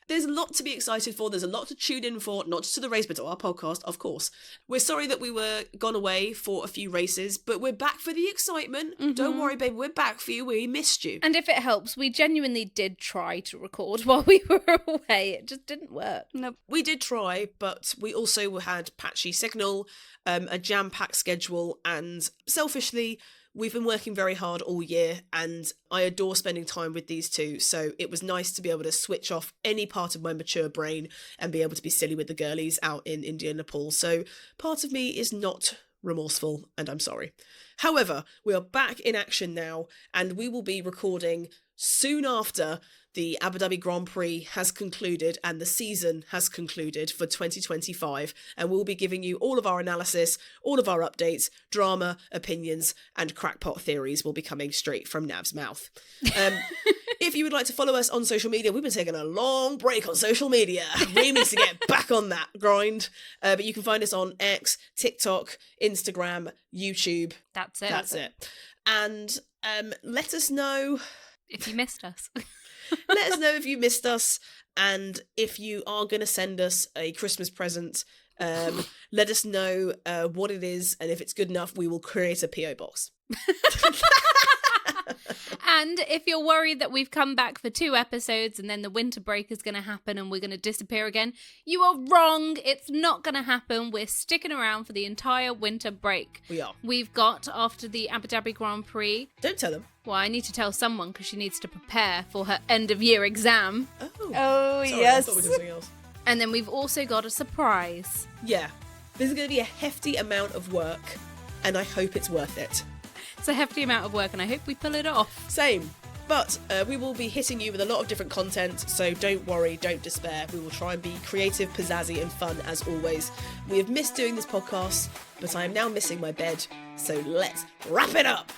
There's a lot to be excited for. There's a lot to tune in for, not just to the race, but to our podcast, of course. We're sorry that we were gone away for a few races, but we're back for the excitement. Mm-hmm. Don't worry, babe, we're back for you. We missed you. And if it helps, we genuinely did try to record while we were away. It just didn't work. Nope. We did try, but we also had patchy signal, a jam-packed schedule, and selfishly, we've been working very hard all year, and I adore spending time with these two, so it was nice to be able to switch off any part of my mature brain and be able to be silly with the girlies out in India and Nepal. So part of me is not remorseful, and I'm sorry. However, we are back in action now, and we will be recording soon after the Abu Dhabi Grand Prix has concluded and the season has concluded for 2025, and we'll be giving you all of our analysis, all of our updates, drama, opinions, and crackpot theories will be coming straight from Nav's mouth. If you would like to follow us on social media, we've been taking a long break on social media. We need to get back on that grind. But you can find us on X, TikTok, Instagram, YouTube. That's it. That's it. And let us know if you missed us. Let us know if you missed us, and if you are going to send us a Christmas present, let us know what it is, and if it's good enough, we will create a P.O. box. And if you're worried that we've come back for 2 episodes and then the winter break is going to happen and we're going to disappear again, you are wrong. It's not going to happen. We're sticking around for the entire winter break. We are. We've got, after the Abu Dhabi Grand Prix... Don't tell them. Well, I need to tell someone because she needs to prepare for her end-of-year exam. Oh, sorry, yes. I thought we did something else. And then we've also got a surprise. Yeah. This is going to be a hefty amount of work, and I hope it's worth it. It's a hefty amount of work, and I hope we pull it off. Same. But we will be hitting you with a lot of different content, so don't worry, don't despair. We will try and be creative, pizzazzy, and fun as always. We have missed doing this podcast, but I am now missing my bed, so let's wrap it up.